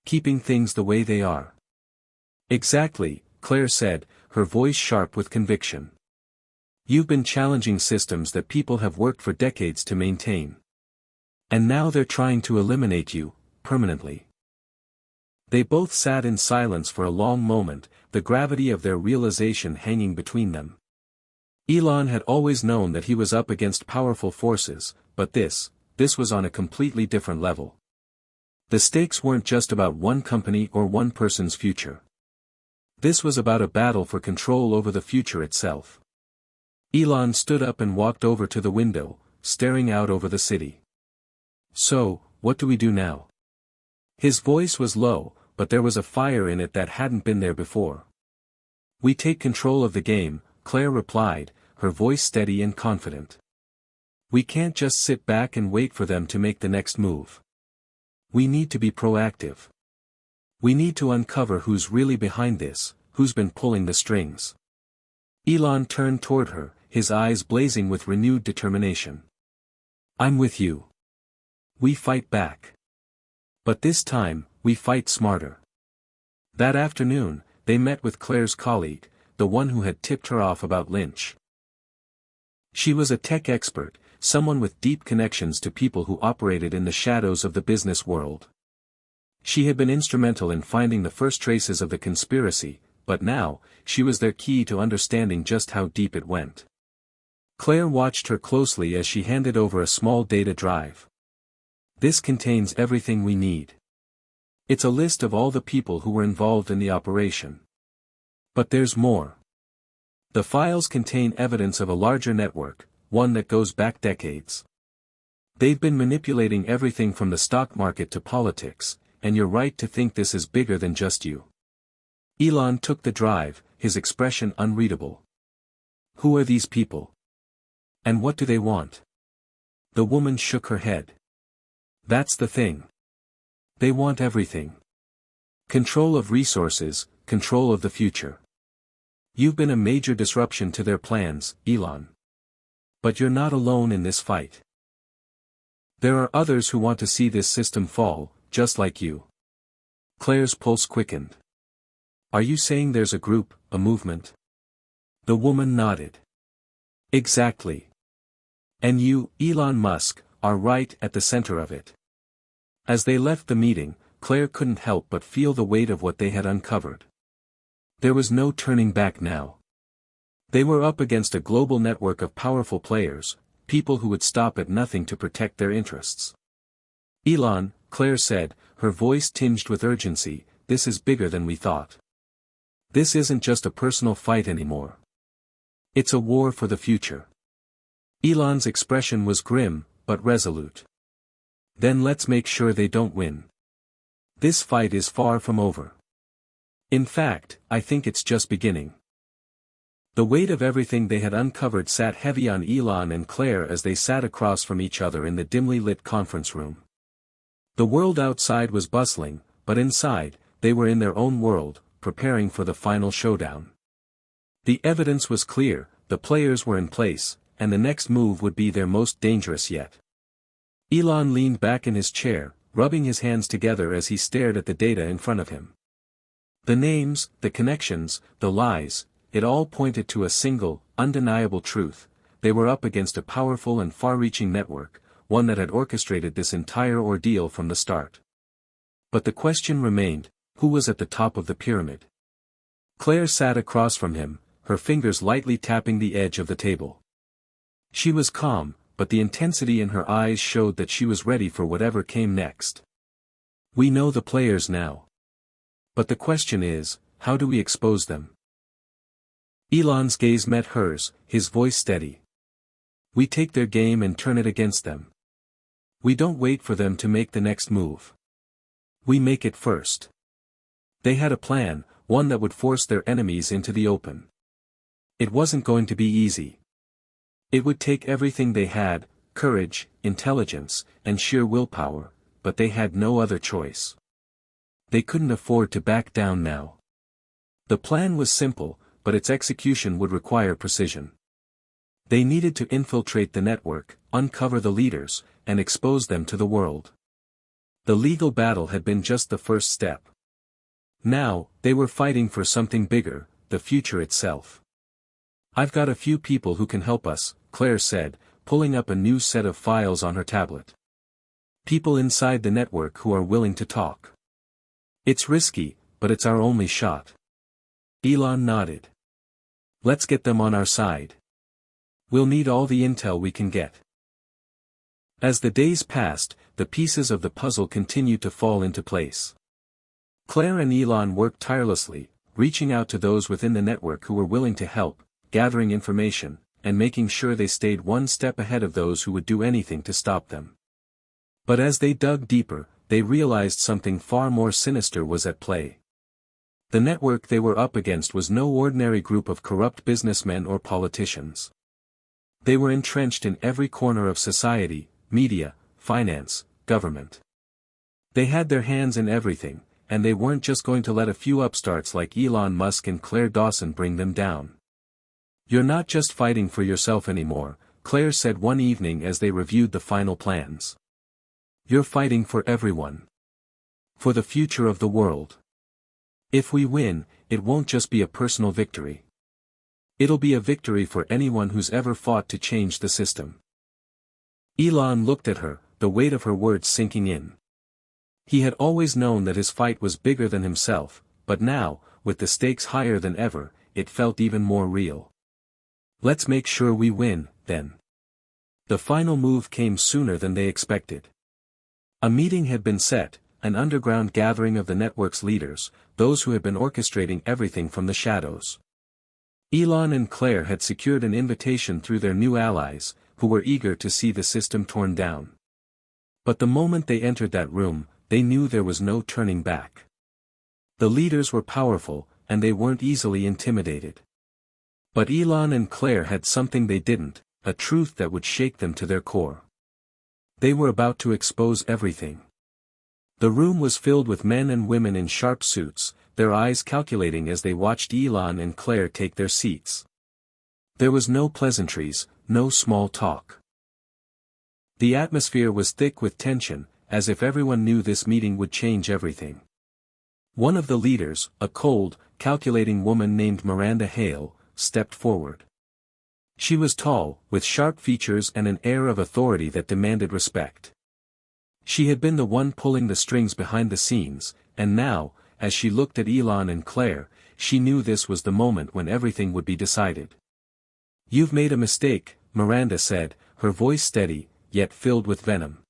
Keeping things the way they are. Exactly, Claire said, her voice sharp with conviction. You've been challenging systems that people have worked for decades to maintain. And now they're trying to eliminate you, permanently. They both sat in silence for a long moment, the gravity of their realization hanging between them. Elon had always known that he was up against powerful forces, but this was on a completely different level. The stakes weren't just about one company or one person's future. This was about a battle for control over the future itself. Elon stood up and walked over to the window, staring out over the city. So, what do we do now? His voice was low, but there was a fire in it that hadn't been there before. We take control of the game, Claire replied, her voice steady and confident. We can't just sit back and wait for them to make the next move. We need to be proactive. We need to uncover who's really behind this, who's been pulling the strings. Elon turned toward her, his eyes blazing with renewed determination. I'm with you. We fight back. But this time, we fight smarter. That afternoon, they met with Claire's colleague, the one who had tipped her off about Lynch. She was a tech expert, someone with deep connections to people who operated in the shadows of the business world. She had been instrumental in finding the first traces of the conspiracy, but now, she was their key to understanding just how deep it went. Claire watched her closely as she handed over a small data drive. This contains everything we need. It's a list of all the people who were involved in the operation. But there's more. The files contain evidence of a larger network, one that goes back decades. They've been manipulating everything from the stock market to politics, and you're right to think this is bigger than just you. Elon took the drive, his expression unreadable. Who are these people? And what do they want? The woman shook her head. That's the thing. They want everything. Control of resources, control of the future. You've been a major disruption to their plans, Elon. But you're not alone in this fight. There are others who want to see this system fall, just like you. Claire's pulse quickened. Are you saying there's a group, a movement? The woman nodded. Exactly. And you, Elon Musk, are right at the center of it. As they left the meeting, Claire couldn't help but feel the weight of what they had uncovered. There was no turning back now. They were up against a global network of powerful players, people who would stop at nothing to protect their interests. Elon, Claire said, her voice tinged with urgency, this is bigger than we thought. This isn't just a personal fight anymore. It's a war for the future. Elon's expression was grim, but resolute. Then let's make sure they don't win. This fight is far from over. In fact, I think it's just beginning. The weight of everything they had uncovered sat heavy on Elon and Claire as they sat across from each other in the dimly lit conference room. The world outside was bustling, but inside, they were in their own world, preparing for the final showdown. The evidence was clear, the players were in place, and the next move would be their most dangerous yet. Elon leaned back in his chair, rubbing his hands together as he stared at the data in front of him. The names, the connections, the lies, it all pointed to a single, undeniable truth: they were up against a powerful and far-reaching network, one that had orchestrated this entire ordeal from the start. But the question remained, who was at the top of the pyramid? Claire sat across from him, her fingers lightly tapping the edge of the table. She was calm, but the intensity in her eyes showed that she was ready for whatever came next. We know the players now. But the question is, how do we expose them? Elon's gaze met hers, his voice steady. We take their game and turn it against them. We don't wait for them to make the next move. We make it first. They had a plan, one that would force their enemies into the open. It wasn't going to be easy. It would take everything they had, courage, intelligence, and sheer willpower, but they had no other choice. They couldn't afford to back down now. The plan was simple, but its execution would require precision. They needed to infiltrate the network, uncover the leaders, and expose them to the world. The legal battle had been just the first step. Now, they were fighting for something bigger, the future itself. I've got a few people who can help us, Claire said, pulling up a new set of files on her tablet. People inside the network who are willing to talk. It's risky, but it's our only shot. Elon nodded. Let's get them on our side. We'll need all the intel we can get. As the days passed, the pieces of the puzzle continued to fall into place. Claire and Elon worked tirelessly, reaching out to those within the network who were willing to help, gathering information, and making sure they stayed one step ahead of those who would do anything to stop them. But as they dug deeper, they realized something far more sinister was at play. The network they were up against was no ordinary group of corrupt businessmen or politicians. They were entrenched in every corner of society, media, finance, government. They had their hands in everything, and they weren't just going to let a few upstarts like Elon Musk and Claire Dawson bring them down. You're not just fighting for yourself anymore, Claire said one evening as they reviewed the final plans. You're fighting for everyone. For the future of the world. If we win, it won't just be a personal victory. It'll be a victory for anyone who's ever fought to change the system. Elon looked at her, the weight of her words sinking in. He had always known that his fight was bigger than himself, but now, with the stakes higher than ever, it felt even more real. Let's make sure we win, then. The final move came sooner than they expected. A meeting had been set, an underground gathering of the network's leaders, those who had been orchestrating everything from the shadows. Elon and Claire had secured an invitation through their new allies, who were eager to see the system torn down. But the moment they entered that room, they knew there was no turning back. The leaders were powerful, and they weren't easily intimidated. But Elon and Claire had something they didn't, a truth that would shake them to their core. They were about to expose everything. The room was filled with men and women in sharp suits, their eyes calculating as they watched Elon and Claire take their seats. There was no pleasantries, no small talk. The atmosphere was thick with tension, as if everyone knew this meeting would change everything. One of the leaders, a cold, calculating woman named Miranda Hale, stepped forward. She was tall, with sharp features and an air of authority that demanded respect. She had been the one pulling the strings behind the scenes, and now, as she looked at Elon and Claire, she knew this was the moment when everything would be decided. "You've made a mistake," Miranda said, her voice steady, yet filled with venom.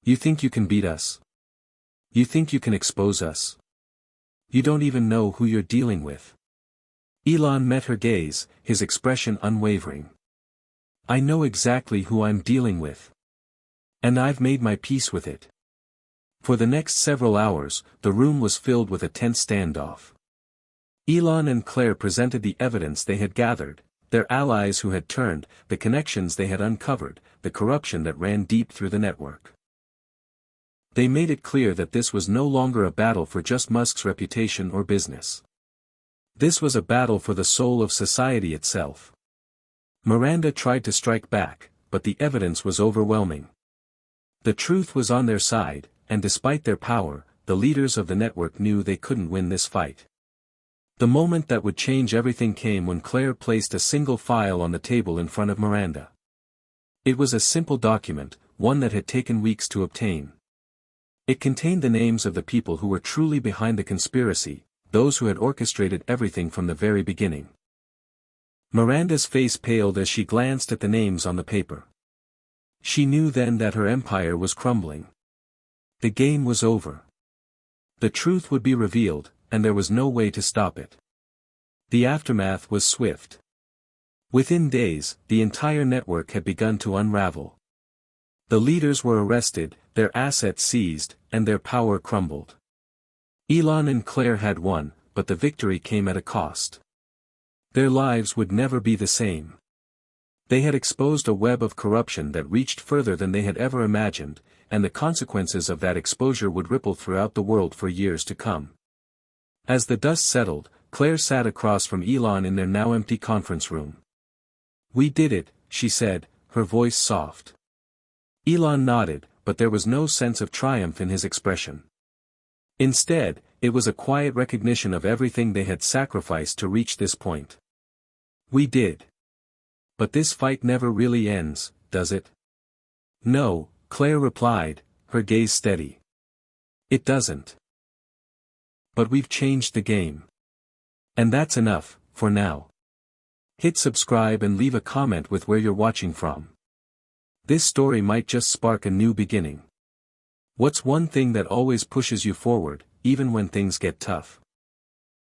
"You think you can beat us? You think you can expose us? You don't even know who you're dealing with. Elon met her gaze, his expression unwavering. I know exactly who I'm dealing with. And I've made my peace with it. For the next several hours, the room was filled with a tense standoff. Elon and Claire presented the evidence they had gathered, their allies who had turned, the connections they had uncovered, the corruption that ran deep through the network. They made it clear that this was no longer a battle for just Musk's reputation or business. This was a battle for the soul of society itself. Miranda tried to strike back, but the evidence was overwhelming. The truth was on their side, and despite their power, the leaders of the network knew they couldn't win this fight. The moment that would change everything came when Claire placed a single file on the table in front of Miranda. It was a simple document, one that had taken weeks to obtain. It contained the names of the people who were truly behind the conspiracy, those who had orchestrated everything from the very beginning. Miranda's face paled as she glanced at the names on the paper. She knew then that her empire was crumbling. The game was over. The truth would be revealed, and there was no way to stop it. The aftermath was swift. Within days, the entire network had begun to unravel. The leaders were arrested, their assets seized, and their power crumbled. Elon and Claire had won, but the victory came at a cost. Their lives would never be the same. They had exposed a web of corruption that reached further than they had ever imagined, and the consequences of that exposure would ripple throughout the world for years to come. As the dust settled, Claire sat across from Elon in their now empty conference room. "We did it," she said, her voice soft. Elon nodded, but there was no sense of triumph in his expression. Instead, it was a quiet recognition of everything they had sacrificed to reach this point. "We did. But this fight never really ends, does it?" "No," Claire replied, her gaze steady. "It doesn't. But we've changed the game. And that's enough, for now. Hit subscribe and leave a comment with where you're watching from. This story might just spark a new beginning. What's one thing that always pushes you forward, even when things get tough?